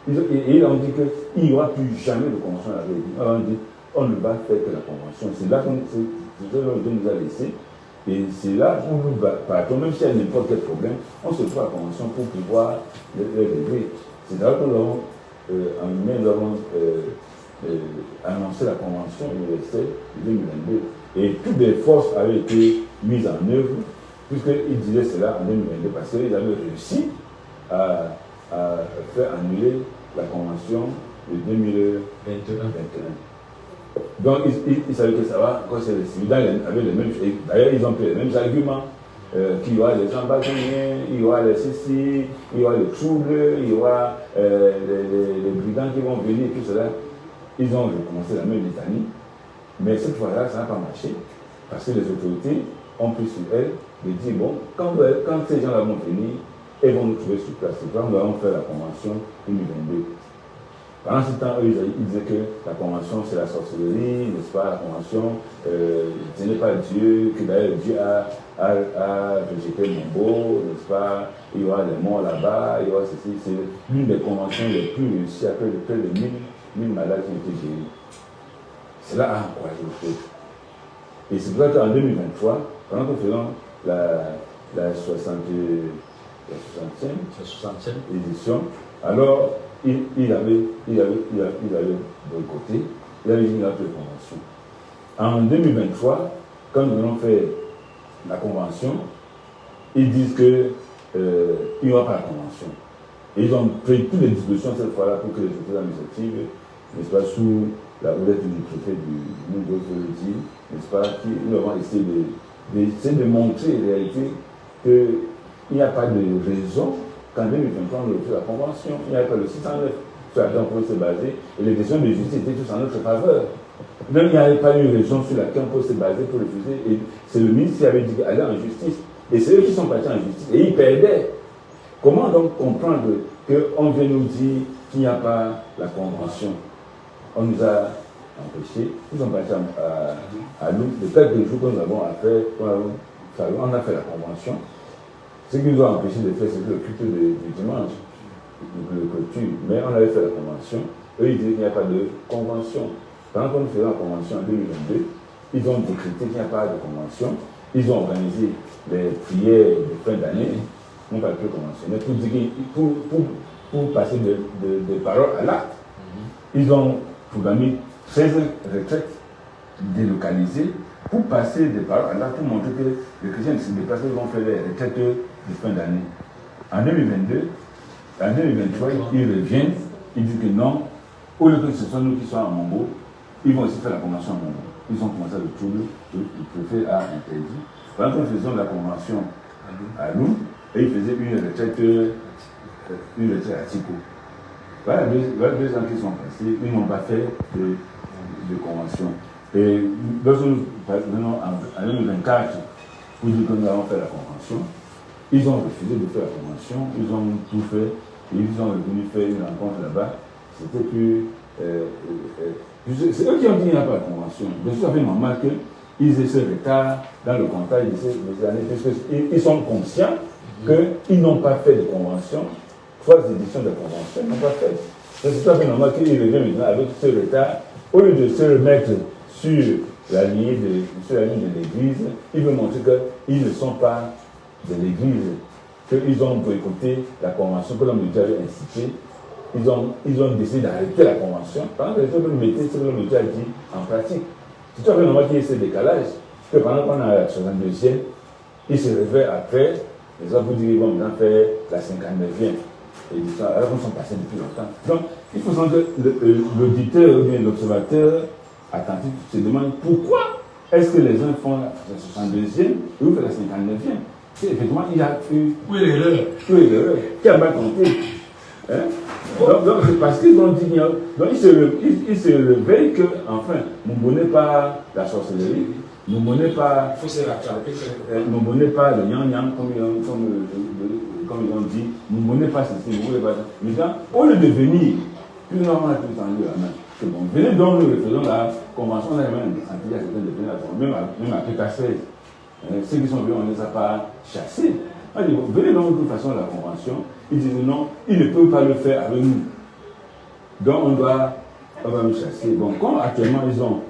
Et ils ont dit qu'il n'y aura plus jamais de convention à la vraie Église. Alors on dit on ne va faire que la convention. C'est là qu'on nous a laissé. Et c'est là où nous partons, même s'il y a n'importe quel problème, on se trouve à la convention pour pouvoir le régler. C'est là que nous avons annoncé la convention universelle de 2022. Et toutes les forces avaient été mises en œuvre, puisqu'ils disaient cela en 2022, parce qu'ils avaient réussi à faire annuler la convention de 2021. Donc ils savaient que ça va, quand c'est les civils avec les mêmes choses. D'ailleurs, ils ont pris les mêmes arguments, qu'il y aura les embarquements, il y aura les ceci, il y aura les troubles, il y aura les brigands qui vont venir, et tout cela. Ils ont recommencé la même litanie, mais cette fois-là, ça n'a pas marché, parce que les autorités ont pris sur elles de dire, bon, quand ces gens-là vont venir, ils vont nous trouver sur place. C'est quand nous allons faire la convention 2022. Pendant ce temps, eux, ils disaient que la convention, c'est la sorcellerie, n'est-ce pas? La convention, ce n'est pas Dieu, que d'ailleurs Dieu a rejeté mon beau, n'est-ce pas? Il y aura des morts là-bas, il y aura ceci. C'est l'une des conventions les plus réussies, après près de 1000 malades qui ont été guéris. Cela a encouragé le peuple. Et c'est pour ça qu'en 2023, pendant que nous faisons la 60e édition, alors il avait boycotté, il avait mis la convention. En 2023, quand nous allons faire la convention, ils disent qu'il n'y aura pas la convention. Et ils ont pris toutes les dispositions cette fois-là pour que les autorités administratives, n'est-ce pas, sous la houlette du préfet du Nouveau Collectif, n'est-ce pas, qui nous avons essayé de montrer en réalité qu'il n'y a pas de raison qu'en 2023 on refuse la convention. Il n'y avait pas le 609 sur laquelle on pouvait se baser et les décisions de justice étaient tous en notre faveur. Même il n'y avait pas eu raison sur laquelle on pouvait se baser pour refuser. Et c'est le ministre qui avait dit aller en justice. Et c'est eux qui sont partis en justice. Et ils perdaient. Comment donc comprendre qu'on vient nous dire qu'il n'y a pas la convention? On nous a empêchés. Nous sommes partis à nous. Les quelques jours que nous avons fait, on a fait la convention. Ce qui nous a empêché de faire, c'est le culte du dimanche, le clôture. Mais on avait fait la convention. Eux, ils disaient qu'il n'y a pas de convention. Pendant que nous faisions la convention en 2022, ils ont décrété qu'il n'y a pas de convention. Ils ont organisé les prières de fin d'année, non pas plus conventionnelles, pour passer de paroles à l'acte. Ils ont programmé 16 retraites délocalisées pour passer des paroles à l'acte, pour montrer que les chrétiens ne se déplacent pas, ils vont faire les retraites de fin d'année. En 2022, en 2023, ils reviennent, ils disent que non, au lieu que ce soit nous qui sommes à Mongo, ils vont aussi faire la convention à Mongo. Ils ont commencé à le trouble, le préfet a interdit. Pendant que nous faisions la convention à Lou, et ils faisaient une retraite à Tico. Voilà deux ans qui sont passés, ils n'ont pas fait de convention. Et lorsque nous venons en 2024 pour dire que nous allons faire la convention, ils ont refusé de faire la convention, ils ont tout fait, et ils sont venus faire une rencontre là-bas. C'était plus. C'est eux qui ont dit qu'il n'y a pas de convention. Bien sûr, ça fait normal qu'ils aient ce retard dans le comptage de ces années, parce qu'ils sont conscients qu'ils n'ont pas fait de convention, 3 éditions de convention, ils n'ont pas fait. C'est tout à fait normal qu'ils reviennent maintenant avec ce retard, au lieu de se remettre sur la ligne de l'Église, ils veulent montrer qu'ils ne sont pas de l'Église, qu'ils ont boycotté la convention que l'homme de Dieu avait incité. Ils ont décidé d'arrêter la convention. Pendant que les autres mettaient ce que l'homme de Dieu a dit en pratique. C'est tout à fait normal qu'il y ait ce décalage. Que pendant qu'on a la 62e, ils se réveillent après, les autres vous disent qu'ils vont maintenant faire la 59e édition, alors qu'ils sont passés depuis longtemps. Donc, il faut sentir que l'auditeur ou bien l'observateur attentif se demande pourquoi est-ce que les uns font la 62e et vous faites la 59e. Effectivement, il y a eu. Où est l'erreur? Qui a mal compté? Hein? Donc c'est parce qu'ils ont dit, donc ils se réveillent que, enfin, Mumbo n'est pas la sorcellerie, Mumbo n'est pas, Mumbo n'est pas le yang-yang, comme ils ont dit, Mumbo n'est pas ceci, Mumbo n'est pas ça. Maintenant, au lieu de venir, puis nous avons tout tendu la main. C'est bon, venez donc, nous refaisons la convention, on a même anti à certains de venir la convention, même à PK16. Ceux qui sont venus, on ne les a pas chassés. On dit, venez donc de toute façon à la convention. Ils disent non, ils ne peuvent pas le faire avec nous. Donc on va nous chasser. Bon, comme actuellement ils ont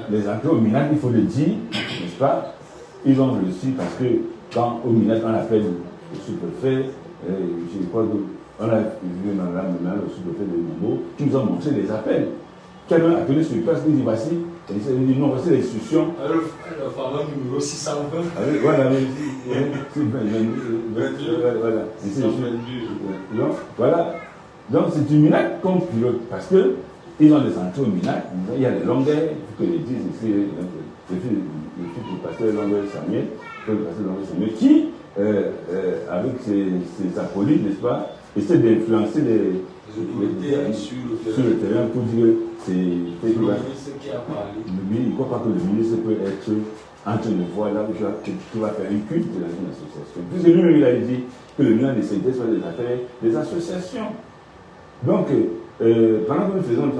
les entrées au Minat, il faut le dire, n'est-ce pas? Ils ont réussi parce que quand au Minat on appelle le sous-préfet, je crois qu'on a vu dans le sous-préfet de Mumbo, qui nous ont montré les appels. Qui a même appelé sur place, il dit voici. Il dit non, voici l'instruction. Le fameux numéro 620. Voilà, voilà. Donc c'est du Minac qu'on pilote parce qu'ils ont des entrées au Minac. Il y a des longueurs, il faut que les disent ici, le fils du pasteur Longueur Samuel, qui, avec ses acolytes, n'est-ce pas, essaie d'influencer sur le terrain pour dire que c'est le ministre qui a parlé. Il ne croit pas que le ministre peut être en train de voir là où tu vas faire un culte dans une association. Puisque lui, il a dit que le lien de CNT soit des affaires des associations. Donc, pendant que nous faisons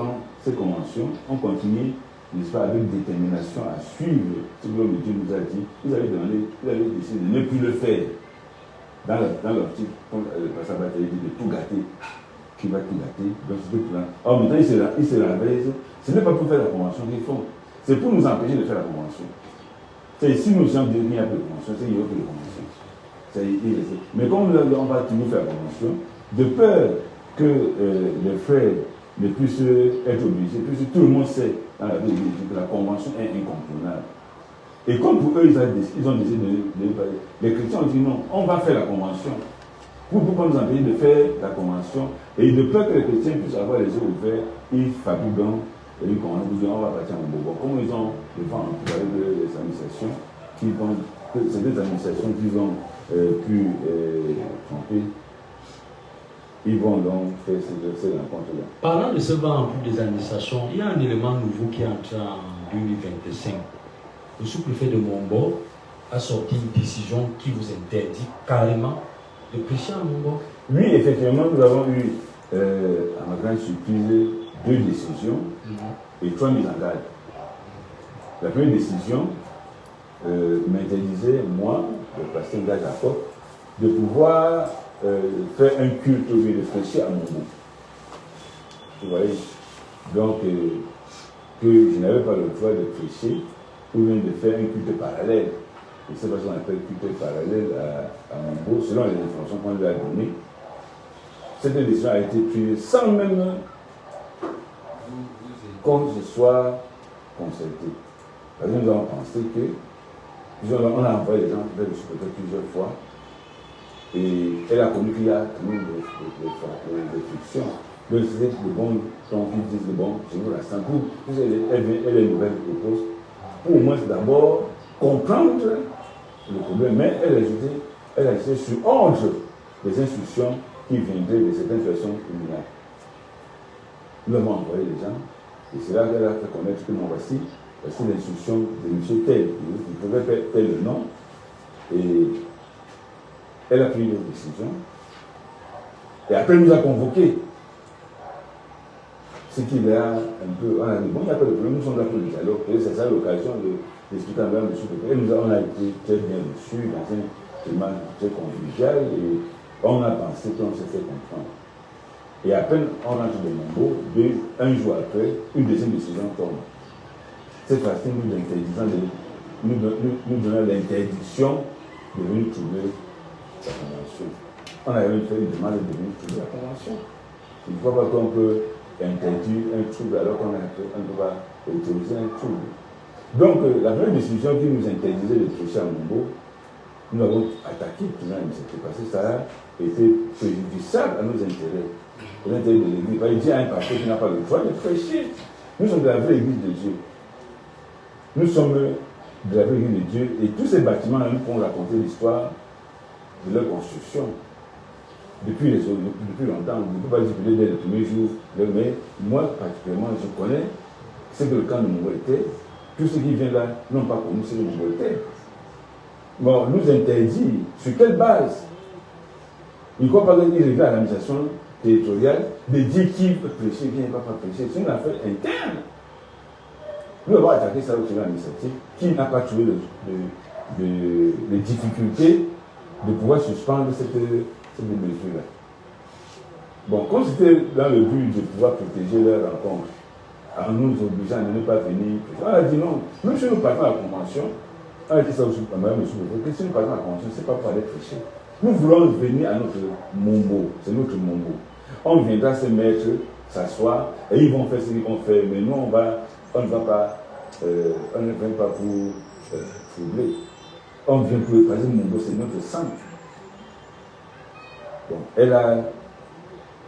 ces conventions, on continue, n'est-ce pas, avec détermination à suivre ce que l'homme de Dieu nous a dit. Vous avez décidé de ne plus le faire. Dans l'optique, comme ça va dit, de tout gâter. Qui va tout gâter. Donc, c'est tout là. Or, maintenant, ils se réveillent. Ce n'est pas pour faire la convention qu'ils font. C'est pour nous empêcher de faire la convention. C'est si nous sommes dit qu'il n'y a plus de convention, c'est qu'il n'y a plus de convention. Mais comme on va toujours faire la convention, de peur que les frères ne puissent être obligés, puisque tout le monde sait dans la vie que la convention est incontournable. Et comme pour eux, ils ont décidé de parler. Les chrétiens ont dit non, on va faire la convention. Pourquoi nous empêcher de faire la convention? Et de peur que les chrétiens puissent avoir les yeux ouverts, ils fabriquent donc une convention, on va partir en Bobo. Comme ils ont devant avec les administrations, c'est des administrations qu'ils ont pu tromper, ils vont donc faire ces rencontres-là. Parlant de ce vent en plus des administrations, il y a un élément nouveau qui est entré en 2025. Le sous-préfet de Mumbo a sorti une décision qui vous interdit carrément de prêcher à Mumbo. Oui, effectivement, nous avons eu, à ma grande surprise, 2 décisions et 3 mises en garde. La première décision m'interdisait, moi, le pasteur Gage Jacob, de pouvoir faire un culte au lieu de prêcher à Mumbo. Vous voyez? Donc, que je n'avais pas le droit de prêcher ou même de faire un culte parallèle. Et c'est parce qu'on appelle culte parallèle à Mumbo, selon les informations qu'on lui a données. Cette décision a été prise sans même qu'on se soit consulté. Parce que nous avons pensé que, on a envoyé les gens vers le sous-préfet plusieurs fois, et elle a connu qu'il y a quand même des frictions. Donc c'était le bon temps qu'ils disent, bon, je vous la sens, elle est nouvelle au poste. Pour au moins d'abord comprendre le problème, mais elle a été sur ordre des instructions qui viendraient de certaines personnes criminelles. Nous avons envoyé les gens, et c'est là qu'elle a fait connaître que non, voici l'instruction de M. Tel, il pouvait faire tel le nom, et elle a pris une décision, et après elle nous a convoqués. Ce qu'il y a un peu, on a dit, bon, il n'y a pas de problème, nous sommes là pour le dialogue, et c'est ça l'occasion d'expliquer à Mme M. Tel. On a été très bien reçus dans un climat très convivial, et on a pensé qu'on s'est fait comprendre. Et à peine on rentre de Mumbo, un jour après, une deuxième décision tombe. Cette fois-ci, nous donnons l'interdiction de venir trouver la convention. On avait fait une demande de venir trouver la convention. Il ne faut pas qu'on peut interdire un trouble alors qu'on ne va autoriser un trouble. Donc, la première décision qui nous interdisait de prêcher à Mumbo, nous avons attaqué le président de parce que ça a été préjudiciable à nos intérêts. Aux intérêts de l'Église. Il dit à un pasteur qui n'a pas le droit de prêcher. Nous sommes de la vraie Église de Dieu. Nous sommes de la vraie Église de Dieu et tous ces bâtiments-là nous font raconter l'histoire de leur construction. depuis longtemps, on ne peut pas dire dès le premier jour, mais moi particulièrement, je connais ce que le camp de Mongo était. Tous ceux qui viennent là n'ont pas connu ce que Mongo était. Bon, nous interdit, sur quelle base? Il ne croit pas qu'il revient à l'administration territoriale de dire qui peut prêcher, qui ne peut pas prêcher. C'est une affaire interne. Nous avons attaqué ça au niveau administratif, qui n'a pas trouvé de difficultés de pouvoir suspendre cette mesure-là. Bon, comme c'était dans le but de pouvoir protéger leur rencontre, en nous obligeant à ne pas venir, on a dit non. Même si nous partons à la convention, on a dit ça aussi à Mme Souboué, que si nous partons à la convention, ce n'est pas pour aller prêcher. Nous voulons venir à notre Mombo, c'est notre Mombo. On viendra se mettre, s'asseoir, et ils vont faire ce qu'ils vont faire, mais nous, on ne va pas, on ne vient pas pour troubler. On vient pour, parce que Mombo, c'est notre sang. Bon, elle a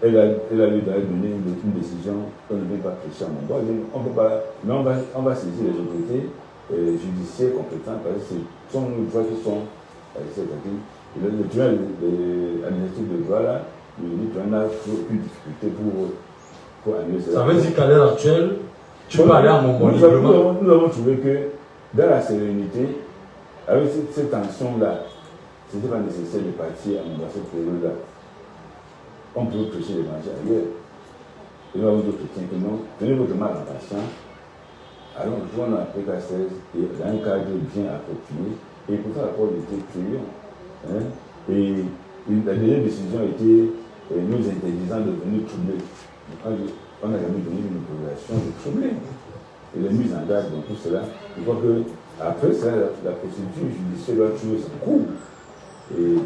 lui donné une décision qu'on ne veut pas prêcher à Mombo. On peut pas, mais on va saisir les autorités judiciaires compétentes, parce que ce sont nos droits qui sont c'est-à-dire, le tribunal administratif de droit là, le tribunal n'a aucune difficulté pour annuler cela. Ça veut dire qu'à l'heure actuelle, tu peux aller à Mombo librement. Nous avons trouvé que dans la sérénité, avec cette tension-là, ce n'était pas nécessaire de partir à Mombo à cette période-là. On peut prêcher l'évangile ailleurs. Et nous avons dit aux chrétiens que non, tenez votre mal en patience, allons joindre à PK16 et dans un cadre bien approprié. Et pourtant, la parole était criant. Hein? Et la deuxième décision était nous interdisant de venir troubler. On n'a jamais donné une autorisation de troubler. Et les mises en garde dans tout cela. Je crois qu'après ça, la procédure judiciaire doit trouver son cours. Et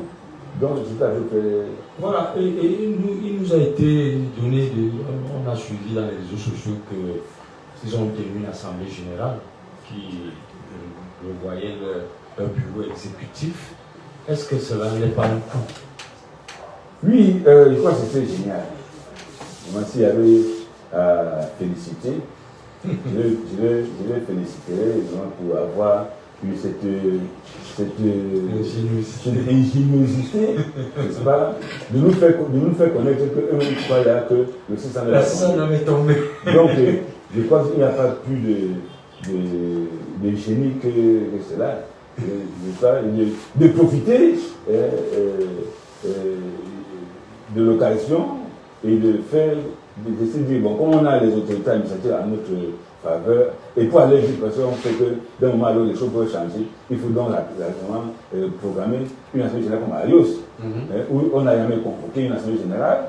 donc, tout à fait. Voilà, et il nous a été donné, on a suivi dans les réseaux sociaux qu'ils ont tenu une assemblée générale qui revoyait leur bureau exécutif. Est-ce que cela n'est pas un coup? Oui, je crois que c'était génial. Moi, s'il y avait à féliciter, je les féliciterai pour avoir eu cette ingéniosité, n'est-ce pas, de nous faire connaître qu'eux croient là que le 609 est tombé. Donc, je crois qu'il n'y a pas plus de génie que cela. De profiter de l'occasion et de faire, de se dire, bon, comme on a les autorités administratives à notre faveur, et pour aller vite, parce qu'on sait que d'un moment à l'autre, les choses peuvent changer, il faut donc programmer une assemblée générale comme Arios, où on n'a jamais convoqué une assemblée générale,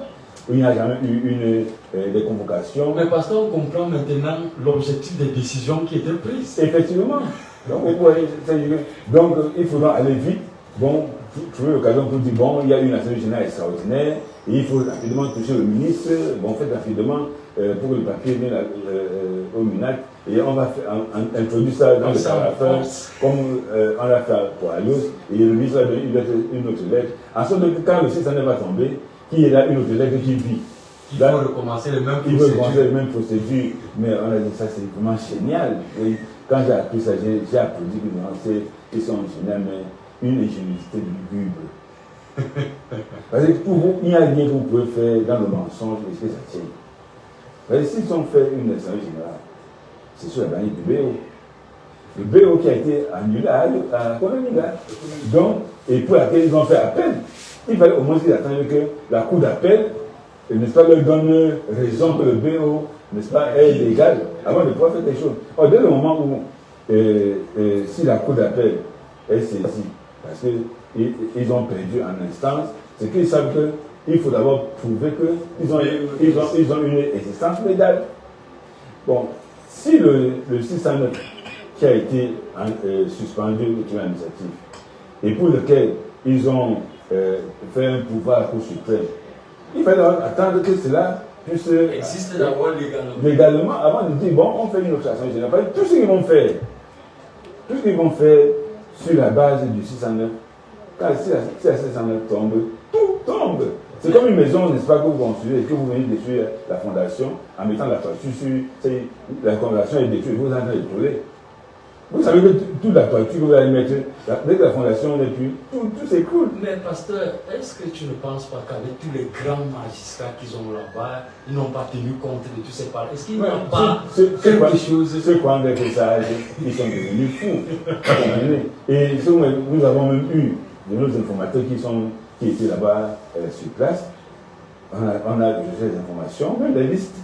où il n'y a jamais eu des convocations. Mais parce qu'on comprend maintenant l'objectif des décisions qui étaient prises. Effectivement. Donc, il faudra aller vite, bon, trouver l'occasion pour dire, bon, il y a une assemblée générale extraordinaire, et il faut rapidement toucher le ministre, bon, faites rapidement pour que le papier vienne au MINAC, et on va introduire ça dans le paragraphe, comme on l'a fait pour Alios, et le ministre a donné une autre lettre. En sorte que quand le 609 va tomber, qu'il y ait là une autre lettre qui vit. Il faut recommencer les mêmes procédures. Il faut recommencer les mêmes procédures, mais on a dit ça, c'est vraiment génial. Et quand j'ai appris ça, j'ai applaudi que ils sont géniaux, mais une ingéniosité lugubre. Parce que pour vous, il n'y a rien que vous pouvez faire dans le mensonge et que ça tient. Parce que s'ils ont fait une assemblée générale, c'est sur la bannière du BO. Le BO qui a été annulé à Konamiga. Donc, et pour laquelle ils ont fait appel. Il fallait au moins qu'ils attendent que la cour d'appel, n'est-ce pas, leur donne raison que le BO, n'est-ce pas, est légal avant de pouvoir faire des choses. Or, dès le moment où, si la cour d'appel est saisie, parce qu'ils ont perdu en instance, c'est qu'ils savent qu'il faut d'abord prouver qu'ils ont une existence légale. Bon, si le 609 qui a été suspendu au tribunal administratif et pour lequel ils ont fait un pouvoir à la Cour suprême, il fallait attendre que cela puisse existe d'abord légalement avant de dire bon, on fait une observation générale. Tout ce qu'ils vont faire, sur la base du 609, quand si la 609 tombe, tout tombe. C'est comme une maison, n'est-ce pas, que vous construisez et que vous venez détruire la fondation en mettant la toiture sur la fondation est détruite, vous en avez brûlé. Vous savez que toute la toiture, vous allez mettre, dès que la fondation n'est plus, tout s'écroule. Mais pasteur, est-ce que tu ne penses pas qu'avec tous les grands magistrats qu'ils ont là-bas, ils n'ont pas tenu compte de tous ces paroles? Est-ce qu'il n'y a pas quelque chose? Ceux qui ont fait ça, ils sont devenus fous. Et nous avons même eu de nos informateurs qui étaient là-bas sur place. On a des informations, même des listes,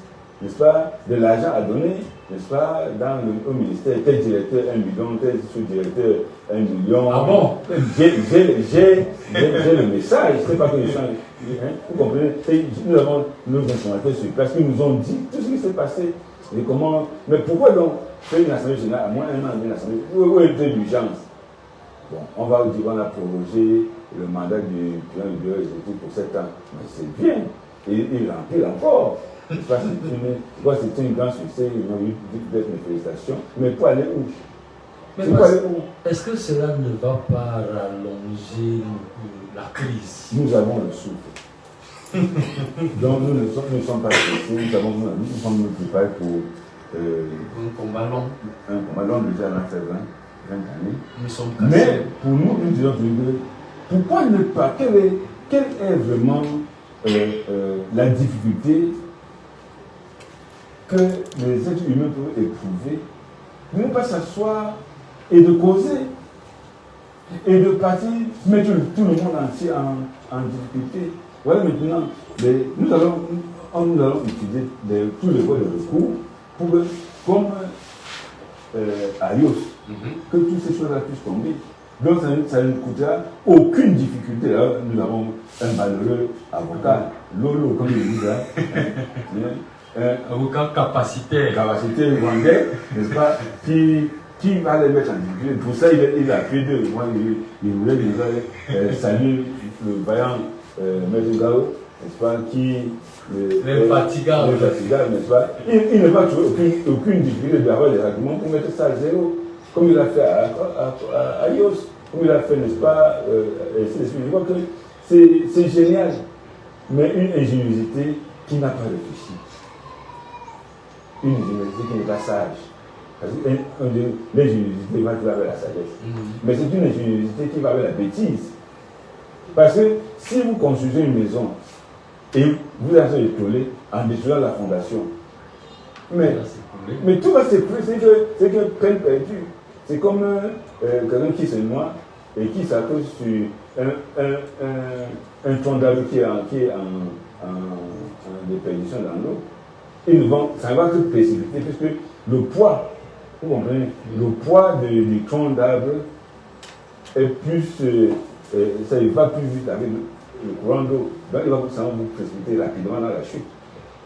n'est-ce pas, de l'argent à donner, n'est-ce pas, au ministère, tel directeur 1 million, tel sous-directeur 1 million. Ah bon? J'ai le message, c'est pas que les gens. Vous comprenez? Nous avons nos informateurs sur place qui nous ont dit tout ce qui s'est passé. Et comment, mais pourquoi donc faire une assemblée générale à moins un an d'une assemblée? Où est l'urgence? Bon, on va dire qu'on a prorogé le mandat du président du bureau exécutif pour 7 ans. Mais c'est bien. Et il remplit encore. C'est un grand succès, ils ont eu mes félicitations. Mais pour aller où? Est-ce que cela ne va pas rallonger la crise? Nous avons le souffle. Donc nous ne sommes pas pressés, nous sommes nous préparés pour un combat long. Un combat long déjà dans 20 années. Nous sommes mais pour nous, nous disons pourquoi ne pas? Quelle est vraiment la difficulté que les êtres humains peuvent éprouver, de ne pas s'asseoir et de causer, et de partir, mettre tout le monde entier en difficulté. Voilà maintenant, nous allons utiliser tous les voies de recours pour que, comme Arios, que toutes ces choses-là puissent tomber. Donc ça ne coûtera aucune difficulté. Là, nous avons un malheureux avocat, Lolo, comme il dit là. Avocat capacitaire. Capacité rwandais, n'est-ce pas, qui va les mettre en difficulté. Pour ça, il a fait deux. Moi, il voulait saluer le vaillant Maître Gao, n'est-ce pas, qui. L'infatigable, n'est-ce pas. Il ne va trouver aucune difficulté d'avoir des arguments pour mettre ça à zéro, comme il a fait à IOS, comme il a fait, n'est-ce pas. Je crois que c'est génial, mais une ingéniosité qui n'a pas réfléchi. Une ingéniosité qui n'est pas sage. Parce que l'ingéniosité va avec la sagesse. Mais c'est une ingéniosité qui va avec la bêtise. Parce que si vous construisez une maison et vous allez étoiler en détruisant la fondation, mais tout va s'écrouler, c'est que peine perdue. C'est comme quelqu'un qui se noie et qui s'accroche sur un tronc d'arbre qui est en déperdition dans l'eau. Ça va se précipiter puisque le poids, vous comprenez, le poids du tronc d'arbre est plus, ça ne va plus vite avec le courant d'eau. Donc il va vous précipiter rapidement dans la chute.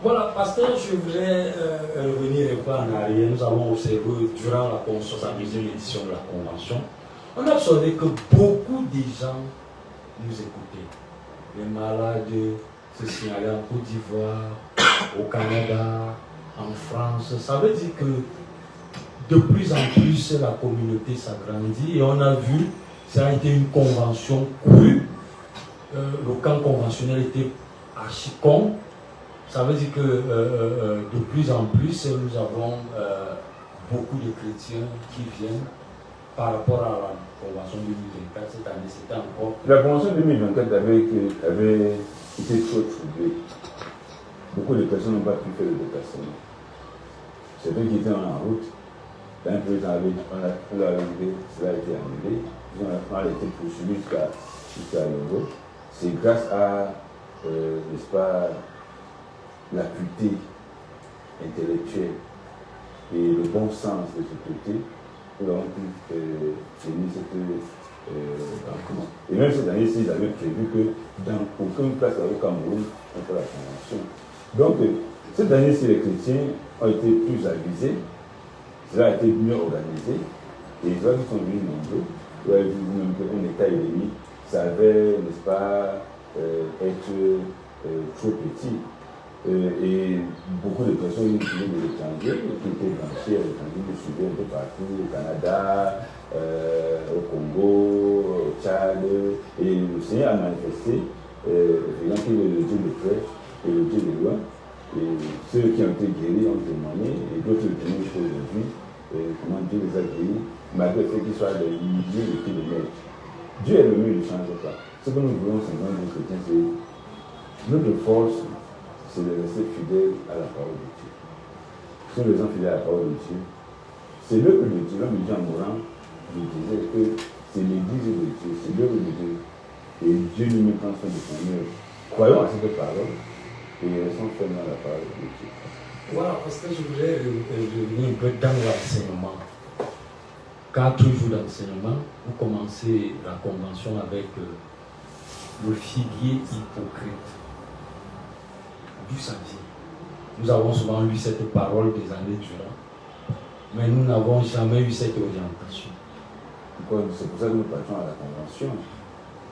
Voilà, pasteur, je voudrais revenir un peu en arrière. Nous avons observé durant la deuxième édition de la Convention, on a observé que beaucoup de gens nous écoutaient. Les malades se signalaient en Côte d'Ivoire, au Canada, en France. Ça veut dire que de plus en plus la communauté s'agrandit et on a vu, ça a été une convention crue. Le camp conventionnel était archi-con. Ça veut dire que de plus en plus, nous avons beaucoup de chrétiens qui viennent par rapport à la Convention 2024. Cette année, c'était encore... La Convention 2024 avait été trop troublée. Beaucoup de personnes n'ont pas pu faire le déplacement. Certains qui étaient en route, d'un peu temps, on l'a arrivé, cela a été annulé. Ils ont été poursuivis jusqu'à l'euro. C'est grâce à, n'est-ce pas, l'acuité intellectuelle et le bon sens de ce côté, nous avons pu finir cette rencontre. Et même cette année-ci, ils avaient prévu que dans aucune place au Cameroun, on fait la convention. Donc, cette année-ci, les chrétiens ont été plus avisés, cela a été mieux organisé, et les gens qui sont venus nombreux, vous avez vu vous-même qu'un État ennemi, ça avait, n'est-ce pas, être trop petit. Et beaucoup de personnes qui venaient de l'étranger, qui étaient branchées à l'étranger, qui suivaient un peu partout, au Canada, au Congo, au Tchad. Et le Seigneur a manifesté, ayant qu'il est le Dieu de près et le Dieu de loin. Et ceux qui ont été guéris ont témoigné, et d'autres témoignent aujourd'hui. comment Dieu les a créés, malgré le fait qu'ils soient des milliers de kilomètres. Dieu est le mieux, il ne change pas. Ce que nous voulons, c'est nous chrétiens, c'est notre force, c'est de rester fidèle à la parole de Dieu. Si nous sommes fidèles à la parole de Dieu, c'est l'œuvre de Dieu. L'homme de Dieu en mourant, je disais que c'est l'église de Dieu, c'est l'œuvre de Dieu. Et Dieu nous met en soin de son œuvre. Croyons à cette parole et restons fermes dans la parole de Dieu. Voilà, parce que je voulais revenir un peu dans l'enseignement. 4 jours d'enseignement, vous commencez la convention avec le figuier hypocrite. D'où ça vient? Nous avons souvent lu cette parole des années durant, mais nous n'avons jamais eu cette orientation. C'est pour ça que nous partons à la convention.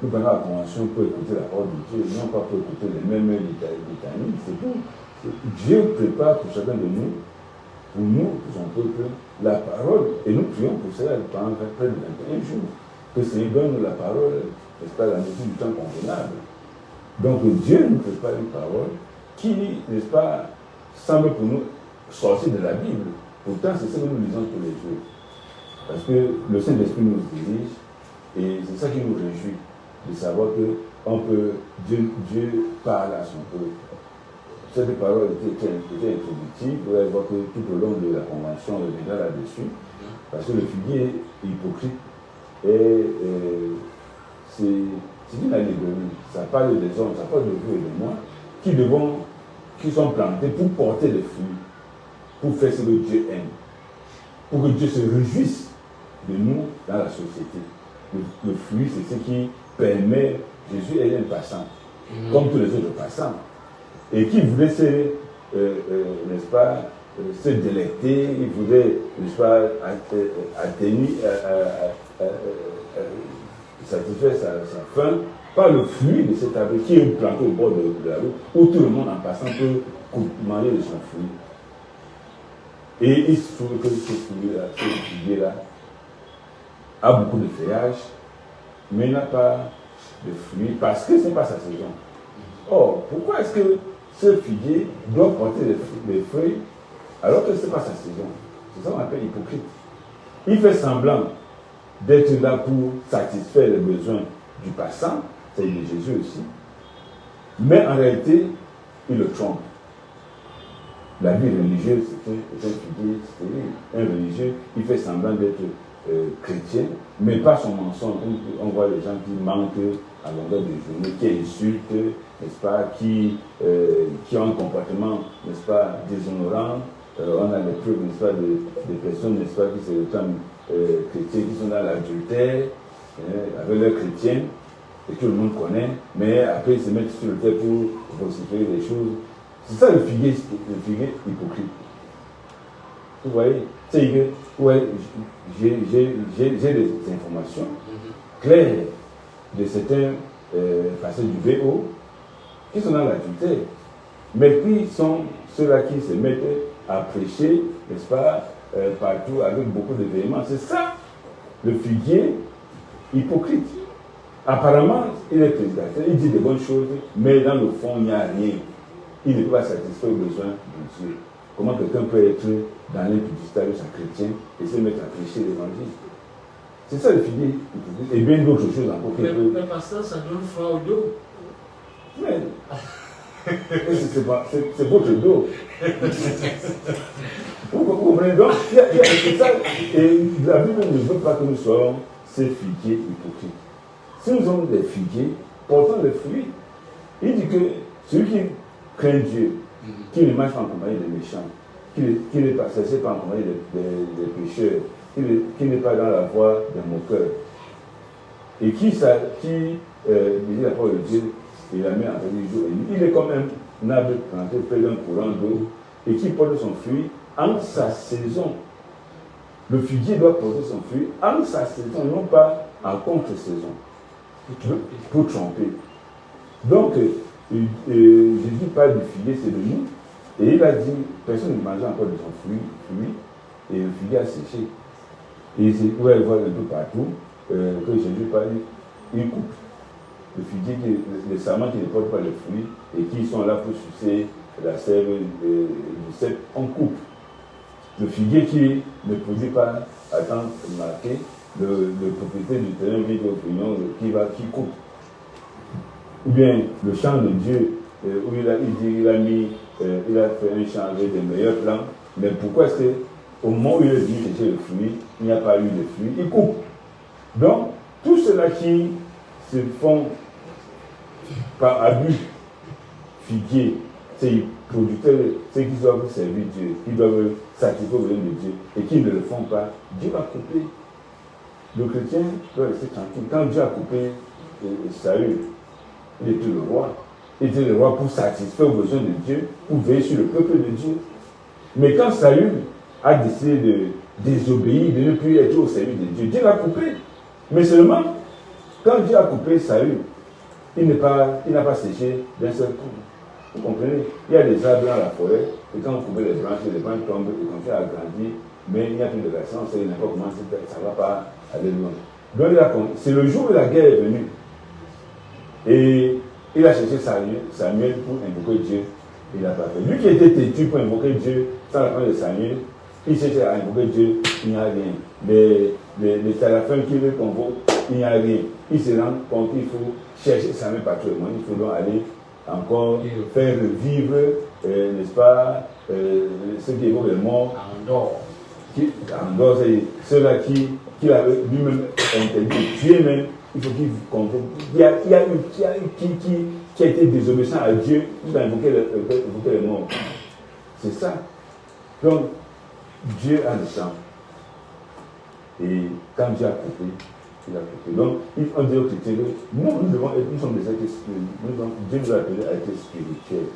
Nous partons à la convention pour écouter la parole de Dieu, non pas pour écouter les mêmes litanies, c'est tout. Dieu prépare pour chacun de nous, pour nous, pour son peuple, la parole. Et nous prions pour cela pendant près de 21 jours. Que le Seigneur donne la parole, n'est-ce pas, la mesure du temps convenable. Donc Dieu nous prépare une parole qui, n'est-ce pas, semble pour nous sortir de la Bible. Pourtant, c'est ce que nous lisons tous les jours. Parce que le Saint-Esprit nous dirige et c'est ça qui nous réjouit, de savoir que Dieu parle à son peuple. Cette parole était introductive. Vous allez voir que tout au long de la convention, on reviendra là-dessus. Parce que le figuier hypocrite, c'est une allégorie. Ça parle des hommes, ça parle de vous et de moi, qui sont plantés pour porter des fruits, pour faire ce que Dieu aime, pour que Dieu se réjouisse de nous dans la société. Le fruit, c'est ce qui permet, Jésus est un passant, comme tous les autres passants. Et qui voulait n'est-ce pas, se délecter, il voulait, n'est-ce pas, satisfaire sa faim par le fruit de cet arbre qui est planté au bord de la route, où tout le monde en passant peut manger de son fruit. Et il se trouve que ce figuier-là a beaucoup de feuillage, mais n'a pas de fruits parce que ce n'est pas sa saison. Or, pourquoi est-ce que ce figuier doit porter des feuilles alors que ce n'est pas sa saison? C'est ça qu'on appelle hypocrite. Il fait semblant d'être là pour satisfaire les besoins du passant, c'est-à-dire de Jésus aussi, mais en réalité, il le trompe. La vie religieuse, c'est un figuier stérile. Un religieux, il fait semblant d'être chrétien, mais pas son mensonge. On voit les gens qui mentent à longueur de journée, qui insultent, n'est-ce pas, qui ont un comportement, n'est-ce pas, déshonorant. On a les preuves, n'est-ce pas, des personnes, n'est-ce pas, qui se réclament chrétiens, qui sont dans l'adultère, avec leurs chrétiens, et tout le monde connaît, mais après ils se mettent sur le terre pour vociférer des choses. C'est ça le figuier hypocrite. Vous voyez, c'est que ouais, j'ai des informations claires de certains passés du VO qui sont dans l'adultère, mais qui sont ceux-là qui se mettent à prêcher, n'est-ce pas, partout avec beaucoup de véhémence. C'est ça, le figuier hypocrite. Apparemment, il est prédicateur, il dit de bonnes choses, mais dans le fond, il n'y a rien. Il ne peut pas satisfaire aux besoins de Dieu. Comment quelqu'un peut être dans l'impudicité de sa chrétien et se mettre à prêcher l'évangile? C'est ça le figuier. Et bien d'autres choses encore. Mais pasteur, ça donne froid au dos. Mais c'est votre dos. Vous comprenez donc, c'est ça. Et la Bible ne veut pas que nous soyons ces figuiers hypocrites. Si nous sommes des figuiers portant le fruit, il dit que celui qui craint Dieu, qui ne marche pas en compagnie des méchants, qui n'est pas cessé pas en compagnie des pécheurs, qui n'est pas dans la voie des moqueurs, et qui dit la parole de Dieu, et la met en du jour et nuit. Il est comme un arbre planté près d'un courant d'eau et qui porte son fruit en sa saison. Le figuier doit porter son fruit en sa saison, non pas en contre-saison, pour tromper. Donc, Jésus parle du figuier, c'est de nous, et il a dit, personne ne mangeait encore de son fruit, et le figuier a séché. Et vous pouvez voir un peu partout que Jésus parle, il coupe. Le figuier, les sarments qui ne portent pas le fruit et qui sont là pour sucer la sève du cep, on coupe. le figuier qui ne produit pas, attends, marqué, le propriétaire du terrain vient au pignon qui coupe. Ou bien le champ de Dieu, où il a fait un champ avec des meilleurs plans, mais pourquoi est-ce qu'au moment où il est venu chercher le fruit, il n'y a pas eu de fruit, il coupe. Donc, tous ceux-là qui se font par abus figuier, ces producteurs, ceux qui doivent servir Dieu, qui doivent sacrifier au besoin de Dieu, et qui ne le font pas, Dieu va couper. Le chrétien doit rester tranquille. Quand Dieu a coupé Saül, il était le roi. Il était le roi pour satisfaire aux besoins de Dieu, pour veiller sur le peuple de Dieu. Mais quand Saül a décidé de désobéir, de ne plus être au service de Dieu, Dieu l'a coupé. Mais seulement, quand Dieu a coupé Saül, il n'a pas séché d'un seul coup. Vous comprenez? Il y a des arbres dans la forêt, et quand on coupe les branches tombent et continuent à grandir, mais il n'y a plus de version, on sait n'importe comment ça ne va pas aller loin. Donc c'est le jour où la guerre est venue. Et il a cherché Samuel pour invoquer Dieu. Il n'a pas fait. Lui qui était têtu pour invoquer Dieu, sans la fin de Samuel, il cherchait à invoquer Dieu, il n'y a rien. Les téléphone qui le convoquent, il n'y a rien. Il se rend compte qu'il faut chercher Samuel partout. Il faut donc aller encore faire revivre, n'est-ce pas, ceux qui évoquent les morts. En dehors, c'est ceux-là qui avait lui-même interdit de tuer même. Il faut qu'il convoque. Il y a qui a été désobéissant à Dieu pour invoquer les morts. C'est ça. Donc, Dieu a le sang. Et quand Dieu a coupé, il a coupé. Donc, on dit aux chrétiens que nous sommes des êtres spirituels. Dieu nous a appelés à être spirituels.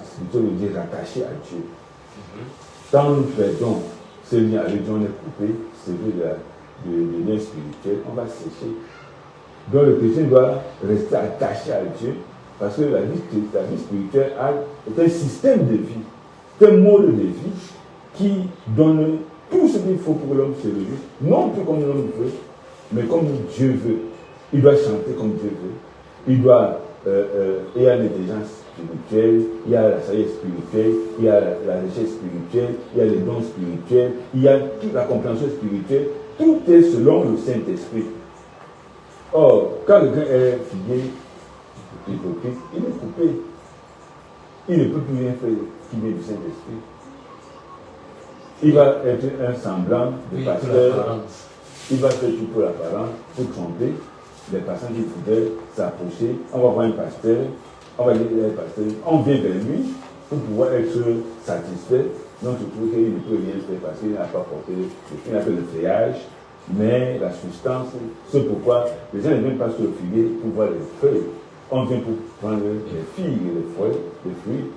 Spirituel veut dire rattaché à Dieu. Quand nous perdons ce lien avec Dieu, on est coupé, c'est vrai de lien spirituel, on va sécher. Donc le chrétien doit rester attaché à Dieu, parce que la vie spirituelle est un système de vie, un mode de vie qui donne tout ce qu'il faut pour l'homme se lever, non plus comme l'homme veut, mais comme Dieu veut. Il doit chanter comme Dieu veut. Il doit, il y a l'intelligence spirituelle, il y a la sagesse spirituelle, il y a la richesse spirituelle, il y a les dons spirituels, il y a toute la compréhension spirituelle. Tout est selon le Saint-Esprit. Or, quand quelqu'un est figué, hypocrite, il est coupé. Il ne peut plus rien faire qui vient du Saint-Esprit. Il va être un semblant de pasteur. Il va faire tout pour l'apparence, pour tromper les personnes qui voudraient s'approcher. On va voir un pasteur, on va dire un pasteur, on vient vers lui pour pouvoir être satisfait. Donc, je trouve qu'il ne peut rien faire parce qu'il n'a pas porté, il n'a fait le feuillage, mais la substance, c'est pourquoi les gens ne viennent pas sur le figuier pour voir les feuilles. On vient pour prendre les figues et les fruits.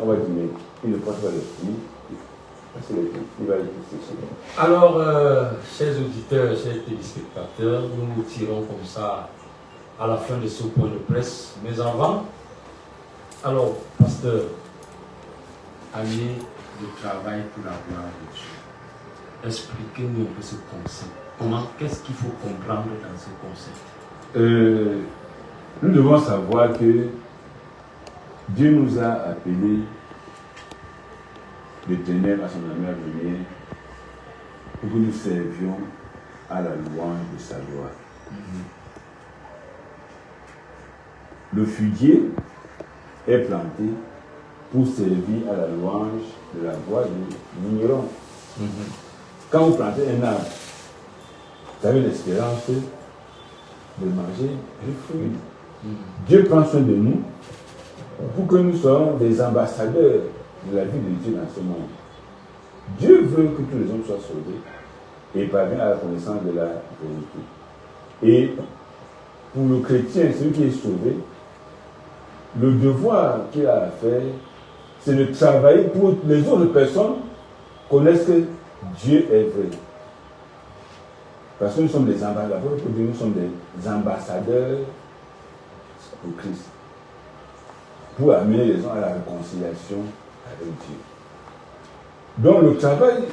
On va dire, mais il ne porte pas les fruits. Il va les sécher. Alors, chers auditeurs, chers téléspectateurs, nous nous tirons comme ça à la fin de ce point de presse. Mais avant, alors, pasteur, année de travail pour la gloire de Dieu. Expliquez-nous un peu ce concept. Qu'est-ce qu'il faut comprendre dans ce concept? Nous devons savoir que Dieu nous a appelés de ténèbres à son amour à venir pour que nous servions à la louange de sa gloire. Le figuier est planté pour servir à la louange de la voix du vigneron. Quand vous plantez un arbre, vous avez l'espérance de manger du fruit. Dieu prend soin de nous pour que nous soyons des ambassadeurs de la vie de Dieu dans ce monde. Dieu veut que tous les hommes soient sauvés et parviennent à la connaissance de la vérité. Et pour le chrétien, celui qui est sauvé, le devoir qu'il a à faire, c'est de travailler pour que les autres personnes connaissent que Dieu est vrai. Parce que nous sommes des ambassadeurs, nous sommes des ambassadeurs pour Christ. Pour amener les gens à la réconciliation avec Dieu. Donc le travail,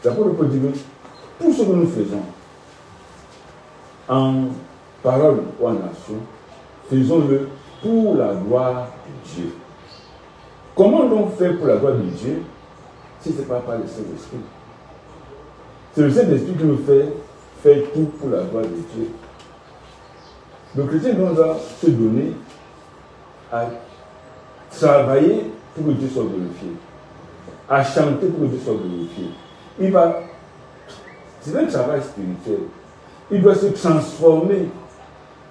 l'apôtre peut dire, tout ce que nous faisons, en parole ou en action, faisons-le pour la gloire de Dieu. Comment donc faire pour la gloire de Dieu? si ce n'est pas par le Saint-Esprit. C'est le Saint-Esprit qui nous fait tout pour la gloire de Dieu. Le chrétien doit se donner à travailler pour que Dieu soit glorifié, à chanter pour que Dieu soit glorifié. C'est un travail spirituel. Il doit se transformer,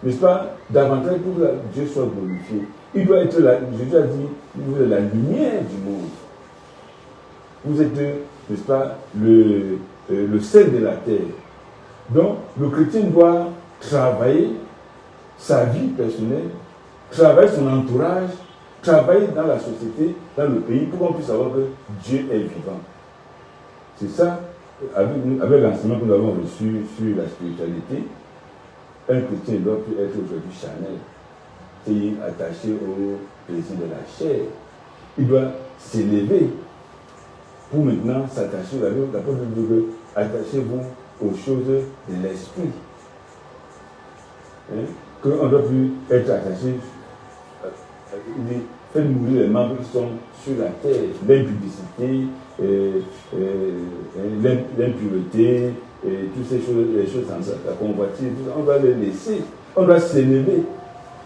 n'est-ce pas, davantage pour que Dieu soit glorifié. Il doit être, Jésus a dit, vous êtes la lumière du monde. Vous êtes, n'est-ce pas, le sel de la terre. Donc, le chrétien doit travailler sa vie personnelle, travailler son entourage, travailler dans la société, dans le pays, pour qu'on puisse savoir que Dieu est vivant. C'est ça, avec l'enseignement que nous avons reçu sur la spiritualité, un chrétien doit plus être aujourd'hui charnel, c'est attaché au plaisir de la chair. Il doit s'élever pour maintenant s'attacher à l'autre. L'apôtre dit attachez-vous aux choses de l'esprit. Qu'on ne doit plus être attaché. Faites mourir les membres qui sont sur la terre, l'impudicité, l'impureté, toutes ces choses, les choses comme ça, la convoitise, on doit les laisser, on doit s'élever.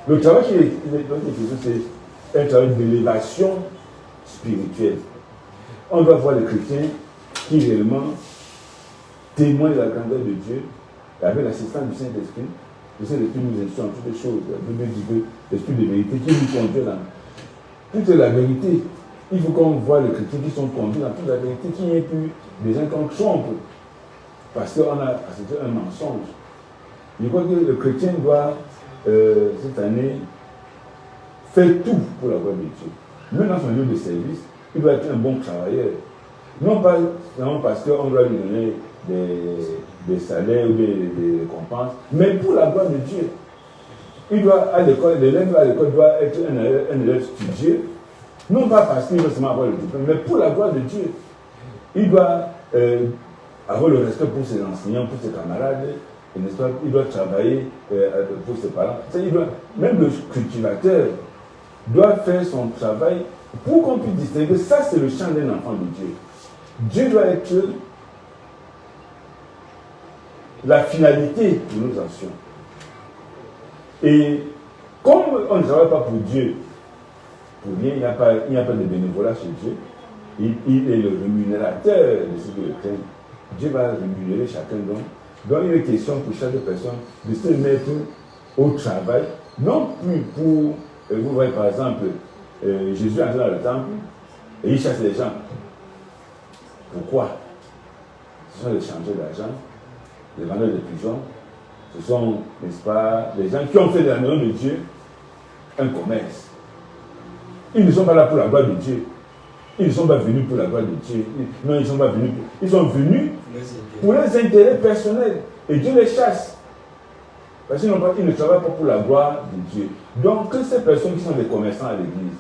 Le travail qui est c'est un travail d'élévation spirituelle. On doit voir les chrétiens qui réellement témoignent de la grandeur de Dieu, avec l'assistance du Saint-Esprit. Le Saint-Esprit nous instruit en toutes les choses. La Bible dit que l'Esprit de vérité qui nous conduit dans toute la vérité. Il faut qu'on voit les chrétiens qui sont conduits dans toute la vérité, qu'il n'y ait plus des gens qu'on trompe, parce qu'on a accepté un mensonge. Je crois que le chrétien doit, cette année, faire tout pour la gloire de Dieu. Même dans son lieu de service, il doit être un bon travailleur. Non pas seulement parce qu'on doit lui donner des salaires ou des récompenses, mais pour la gloire de Dieu. Il doit à l'école, l'élève à l'école doit être un élève studieux, non pas parce qu'il veut seulement avoir le diplôme, mais pour la gloire de Dieu. Il doit avoir le respect pour ses enseignants, pour ses camarades, n'est-ce pas? Il doit travailler pour ses parents. Même le cultivateur doit faire son travail pour qu'on puisse distinguer. Ça, c'est le champ d'un enfant de Dieu. Dieu doit être la finalité de nos actions. Et comme on ne travaille pas pour Dieu, pour rien, il n'y a pas de bénévolat chez Dieu. Il est le rémunérateur de ce qu'il craignent. Dieu va rémunérer chacun d'eux. Donc il est question pour chaque personne de se mettre au travail, non plus pour, vous voyez par exemple, Jésus entre dans le temple et il chasse les gens. Pourquoi? Ce sont les changeurs d'argent, les vendeurs de pigeons. Ce sont, n'est-ce pas, les gens qui ont fait de la maison de Dieu un commerce. Ils ne sont pas là pour la gloire de Dieu. Ils ne sont pas venus pour la gloire de Dieu. Non, ils ne sont pas venus. Ils sont venus pour leurs intérêts personnels. Et Dieu les chasse. Parce qu'ils ne travaillent pas pour la gloire de Dieu. Donc, que ces personnes qui sont des commerçants à l'église,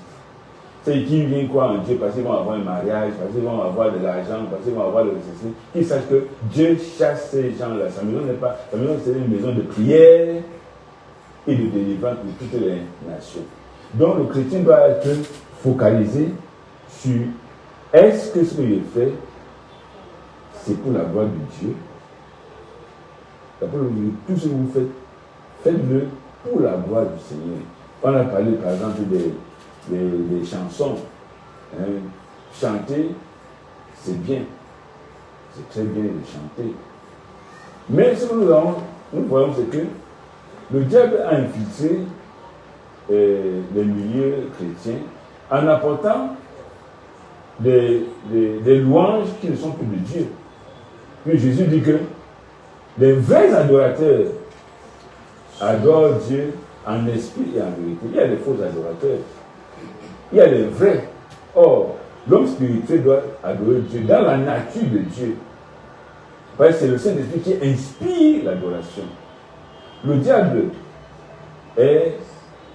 c'est qui viennent croire en Dieu parce qu'ils vont avoir un mariage, parce qu'ils vont avoir de l'argent, parce qu'ils vont avoir le nécessaire, qu'ils sachent que Dieu chasse ces gens-là. Sa maison n'est pas, sa maison c'est une maison de prière et de délivrance pour toutes les nations. Donc le chrétien doit être focalisé sur est-ce que ce que je fais, c'est pour la gloire de Dieu. Tout ce que vous faites, faites-le pour la gloire du Seigneur. On a parlé par exemple des chansons. Chanter, c'est bien. C'est très bien de chanter. Mais ce que nous voyons, c'est que le diable a infiltré les milieux chrétiens en apportant des louanges qui ne sont plus de Dieu. Puis Jésus dit que les vrais adorateurs adorent Dieu en esprit et en vérité. Il y a des faux adorateurs. Il y a les vrais. Or, l'homme spirituel doit adorer Dieu dans la nature de Dieu. Parce que c'est le Saint-Esprit qui inspire l'adoration. Le diable est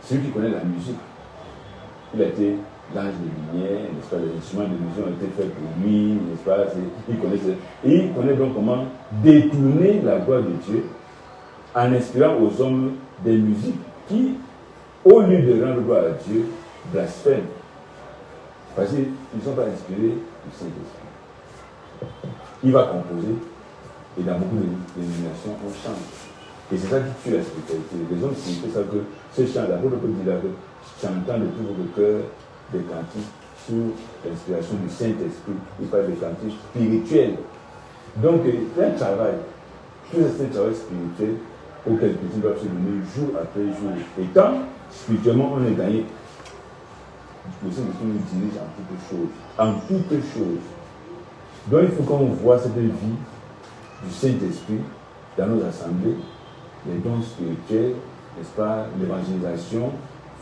celui qui connaît la musique. Il a été l'ange de lumière, n'est-ce pas? Les instruments de musique ont été faits pour lui, n'est-ce pas? Il connaît donc comment détourner la gloire de Dieu en inspirant aux hommes des musiques qui, au lieu de rendre gloire à Dieu, blasphèment. Parce qu'ils ne sont pas inspirés du Saint-Esprit. il va composer, et dans beaucoup de dénominations, on change. Et c'est ça qui tue la spiritualité. Les hommes signifient ça que ce chant, d'abord, on peut dire que chantant de tout votre cœur des cantiques sous l'inspiration du Saint-Esprit. Il parle des cantiques spirituels. Donc, c'est un travail. Tout c'est un travail spirituel auquel les chrétiens doivent se donner jour après jour. Et quand, spirituellement, on est gagné, le Saint-Esprit nous dirige en toutes choses. En toutes choses. Donc, il faut qu'on voit cette vie du Saint-Esprit dans nos assemblées, les dons spirituels, n'est-ce pas, l'évangélisation,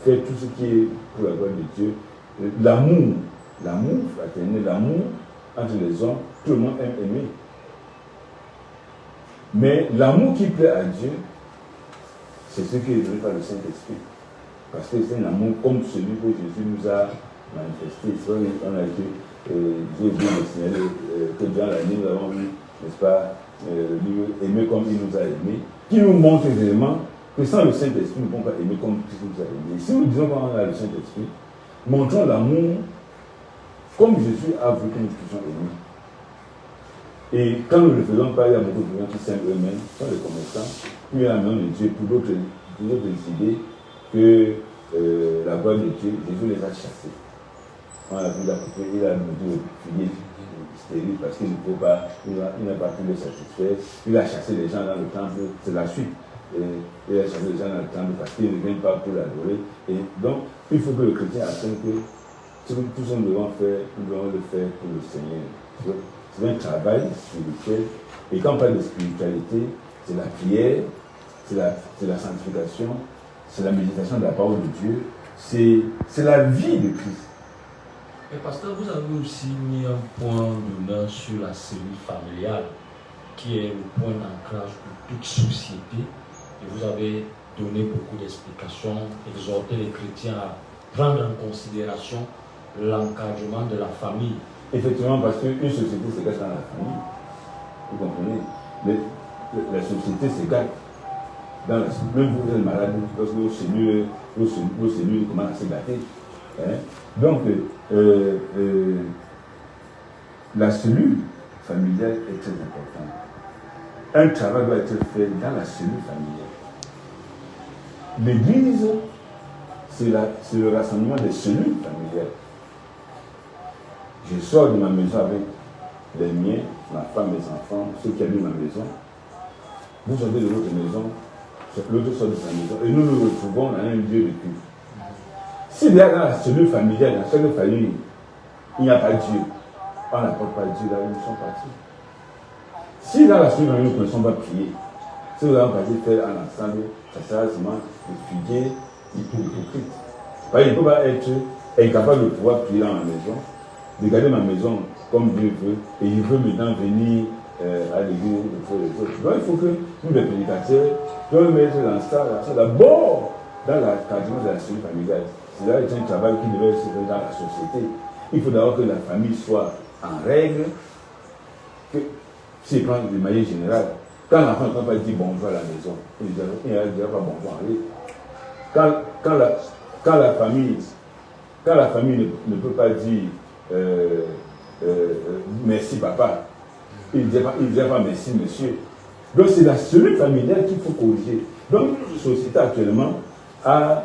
faire tout ce qui est pour la gloire de Dieu, l'amour fraternel, l'amour entre les hommes, tout le monde aime aimer. Mais l'amour qui plaît à Dieu, c'est ce qui est donné par le Saint-Esprit. Parce que c'est un amour comme celui que Jésus nous a manifesté. On a été, Dieu vient de signaler que dans l'année, nous avons vu, n'est-ce pas, aimer comme il nous a aimés, qui nous montre vraiment que sans le Saint-Esprit, nous ne pouvons pas aimer comme Christ nous a aimés. Si nous disons qu'on a le Saint-Esprit, montrons l'amour comme Jésus a voulu que nous puissions aimer. Et quand nous ne le faisons pas, il y a beaucoup de gens qui s'aiment eux-mêmes, sont des commerçants, puis il y a la main de Dieu pour d'autres idées que la gloire de Dieu, Jésus les a chassés. On a vu il a dit au filier stérile parce qu'il ne peut pas, il n'a pas pu les satisfaire. Il a chassé les gens dans le temple, c'est la suite. Il a chassé les gens dans le temple parce qu'ils ne viennent pas pour l'adorer. Et donc, il faut que le chrétien apprenne que ce que tout ce que nous devons faire, nous devons le faire pour le Seigneur. C'est un travail spirituel. Et quand on parle de spiritualité, c'est la prière, c'est la sanctification, c'est la méditation de la parole de Dieu, c'est la vie de Christ. Et pasteur, vous avez aussi mis un point d'honneur sur la cellule familiale, qui est le point d'ancrage de toute société. Et vous avez donné beaucoup d'explications, exhorté les chrétiens à prendre en considération l'encadrement de la famille. Effectivement, parce qu'une société s'égale dans la famille. Vous comprenez? La société s'égale. Même vous êtes malade, parce que vos cellules commencent à se gâter. Hein? Donc, la cellule familiale est très importante. Un travail doit être fait dans la cellule familiale. L'église, c'est le rassemblement des cellules familiales. Je sors de ma maison avec les miens, ma femme, mes enfants, ceux qui habitent ma maison. Vous sortez de votre maison, l'autre sort de sa maison, et nous nous retrouvons dans un lieu de culte. Si dans la cellule familiale, dans chaque famille, il n'y a pas Dieu, on n'apporte pas Dieu là où nous sommes partis. Si dans la cellule familiale, nous ne connaissons pas prier, si nous avons parti faire un ensemble, ça sera seulement de figuer hypocrite. Parce qu'il ne peut pas être incapable de pouvoir prier dans ma maison, de garder ma maison comme Dieu veut, et il veut maintenant venir à l'église pour les autres. Donc il faut que nous, les prédicateurs, devons mettre dans ça d'abord dans l'encadrement de la cellule familiale. C'est là un travail qui devait se faire dans la société. Il faut d'abord que la famille soit en règle, que s'il prend de manière générale, quand l'enfant ne peut pas dire bonjour à la maison, il ne dira pas bonjour à lui. Quand la famille ne peut pas dire merci papa, il ne dit pas merci monsieur. Donc c'est la cellule familiale qu'il faut corriger. Donc notre société actuellement a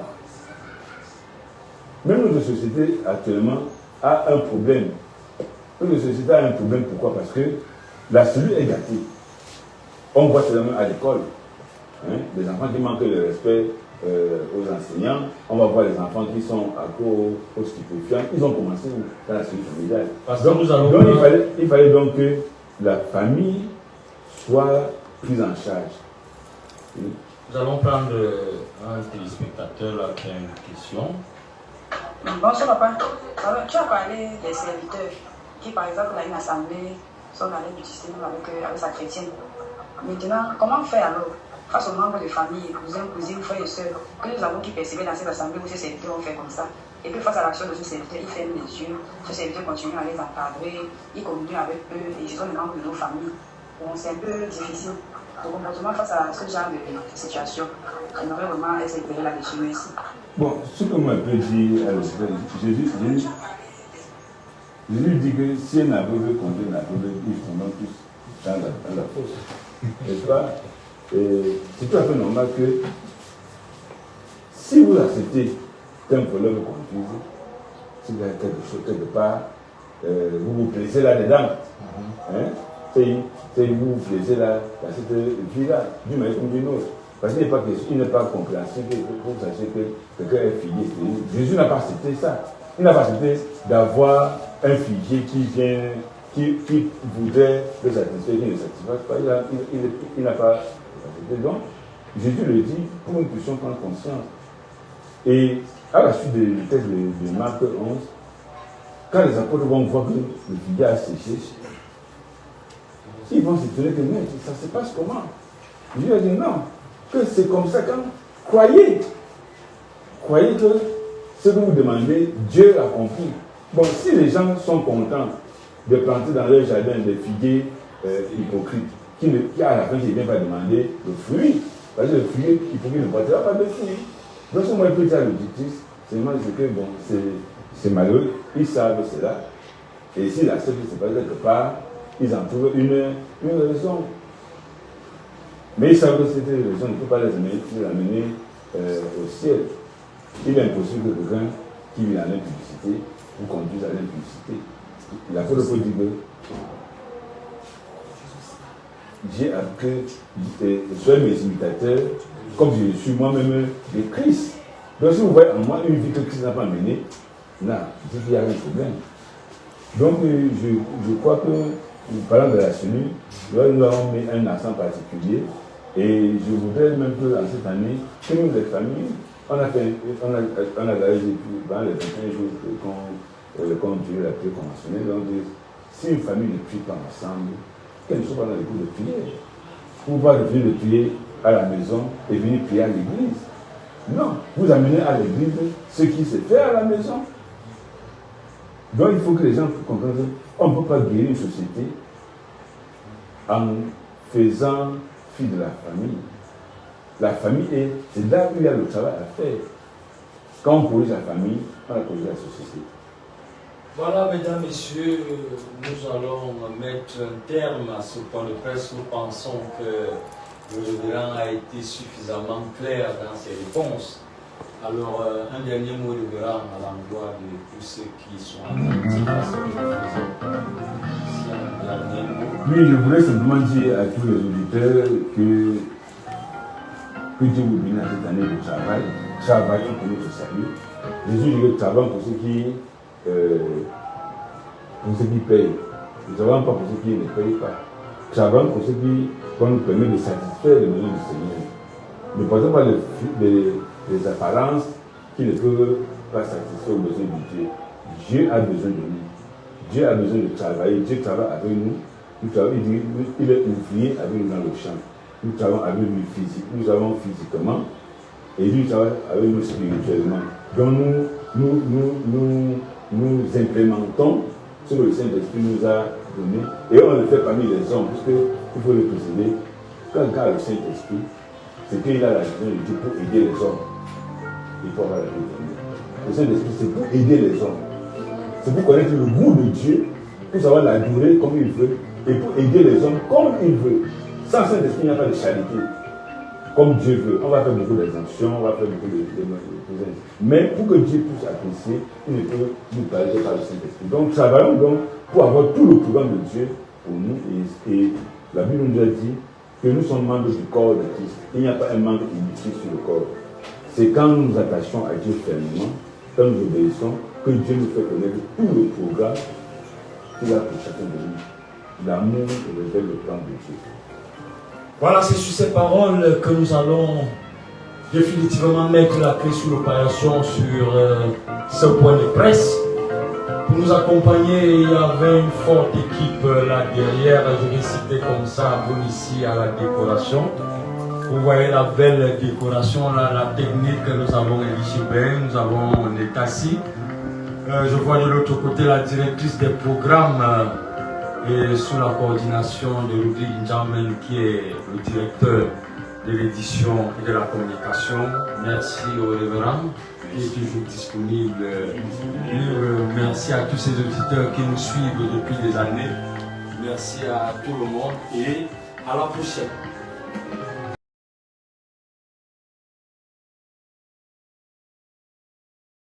un problème. Notre société a un problème, pourquoi? Parce que la cellule est gâtée. On voit seulement à l'école, hein, les enfants qui manquent de respect aux enseignants, on va voir les enfants qui sont accros aux stupéfiants, ils ont commencé dans la cellule familiale. Il fallait donc que la famille soit prise en charge. Oui. Nous allons prendre un téléspectateur là qui a une question. Bonsoir papa. Alors, tu as parlé des serviteurs qui par exemple dans une assemblée sont allés du système avec sa chrétienne. Maintenant, comment faire alors face aux membres de famille, cousins, cousines, frères et sœurs, que nous avons qui persévèrent dans cette assemblée où ces serviteurs ont fait comme ça, et que face à l'action de ce serviteur, ils ferment les yeux, ce serviteur continue à les encadrer, ils communiquent avec eux, et ils sont des membres de nos familles. Bon, c'est un peu difficile. Le comportement face à ce genre de situation, j'aimerais vraiment être éclairé là-dessus. Merci. Bon, ce que moi je peux dire, Jésus dit que si un aveugle conduit un aveugle, ils sont tous dans la fosse. N'est-ce pas? C'est tout à fait normal que si vous acceptez qu'un voleur vous conduise, si vous avez quelque chose quelque part, vous vous plaisez là-dedans. Hein? C'est vous vous plaisez là, dans cette vie-là, d'une manière ou d'une autre. Parce qu'il n'est pas compréhensible que vous sachiez que quelqu'un est figuier. Jésus n'a pas accepté ça. Il n'a pas accepté d'avoir un figuier qui voudrait le satisfaire, qui ne le satisfasse pas. Il n'a pas accepté. Donc, Jésus le dit pour que nous puissions prendre conscience. Et à la suite du texte de Marc 11, quand les apôtres vont voir que le figuier a séché, ils vont s'étonner que mais ça se passe comment? Jésus a dit non, que c'est comme ça quand croyez que ce que vous demandez, Dieu a compris. Bon, si les gens sont contents de planter dans leur jardin des figuiers hypocrites, qui à la fin ne viennent pas demander le fruit, parce que le fruit hypocrite ne portera pas de fruit. Donc, ce que moi je peux dire à l'auditrice, c'est que bon, c'est malheureux, ils savent cela, et s'ils acceptent que c'est pas quelque part, ils en trouvent une raison. Mais ils savent que cette raison ne peut pas les amener au ciel. Il est impossible que quelqu'un qui vit à l'impudicité vous conduise à l'impudicité. L'apôtre Paul dit que j'ai appris que soyez mes imitateurs, comme je suis moi-même de Christ. Donc si vous voyez en moi une vie que Christ n'a pas menée, là, c'est qu'il y a un problème. Donc je crois que, parlant de la cellule, nous avons mis un accent particulier. Et je voudrais même que en cette année, que nous, les familles, on a gagné dans les 21 jours qu'on Dieu l'a prière conventionnelle. Donc, si une famille ne prie pas ensemble, qu'elle ne soit pas dans les cours de prière. Vous ne pouvez pas venir de prier à la maison et venir prier à l'église. Non, vous amenez à l'église ce qui se fait à la maison. Donc, il faut que les gens comprennent qu'on ne peut pas guérir une société en faisant fi de la famille. La famille c'est là où il y a le travail à faire. Quand on corrige la famille, on a corrigé la société. Voilà, mesdames, messieurs, nous allons mettre un terme à ce point de presse. Nous pensons que le révérend a été suffisamment clair dans ses réponses. Alors, un dernier mot, révérend, à l'endroit de tous ceux qui sont attentifs à ce que nous faisons. C'est un dernier mot. Oui, je voulais simplement dire à tous les auditeurs que Dieu vous bénisse cette année de travail. Travaillons pour notre salut. Jésus dit que travaillons pour ceux qui payent. Nous ne travaillons pas pour ceux qui ne payent pas. Travaillons pour ceux qui vont nous permettre de satisfaire les besoins du Seigneur. Ne portons pas les apparences qui ne peuvent pas satisfaire aux besoins de Dieu. Dieu a besoin de nous. Dieu a besoin de travailler. Dieu travaille avec nous. Il est ouvrier avec nous dans le champ. Nous travaillons avec lui physiquement. Nous avons physiquement et lui travaille avec nous spirituellement. Donc nous implémentons ce que le Saint-Esprit nous a donné et on le fait parmi les hommes, parce qu'il faut le préciser. Quand il a le Saint-Esprit, c'est qu'il a la vision de Dieu pour aider les hommes. Il faut avoir la vision de Dieu. Le Saint-Esprit, c'est pour aider les hommes. C'est pour connaître le goût de Dieu, pour savoir l'adorer comme il veut, et pour aider les hommes comme il veut. Sans Saint-Esprit, il n'y a pas de charité. Comme Dieu veut. On va faire beaucoup d'exemptions, on va faire beaucoup de mais pour que Dieu puisse apprécier, il ne peut nous parler par le Saint-Esprit. Donc, travaillons donc pour avoir tout le programme de Dieu pour nous. Et la Bible nous a dit que nous sommes membres du corps de Christ. Il n'y a pas un membre inutile sur le corps. C'est quand nous nous attachons à Dieu fermement, quand nous obéissons, que Dieu nous fait connaître tout le programme qu'il a pour chacun de nous. L'amour révèle le plan de Dieu. Voilà, c'est sur ces paroles que nous allons définitivement mettre la clé sur l'opération sur ce point de presse. Pour nous accompagner, il y avait une forte équipe là derrière, je vais citer comme ça, vous ici à la décoration. Vous voyez la belle décoration, là, la technique, nous avons Elie, nous avons Netassi. Je vois de l'autre côté la directrice des programmes et sous la coordination de Ludwig Njamen qui est le directeur de l'édition et de la communication. Merci au révérend. qui est toujours disponible. Merci à tous ces auditeurs qui nous suivent depuis des années. Merci à tout le monde et à la prochaine.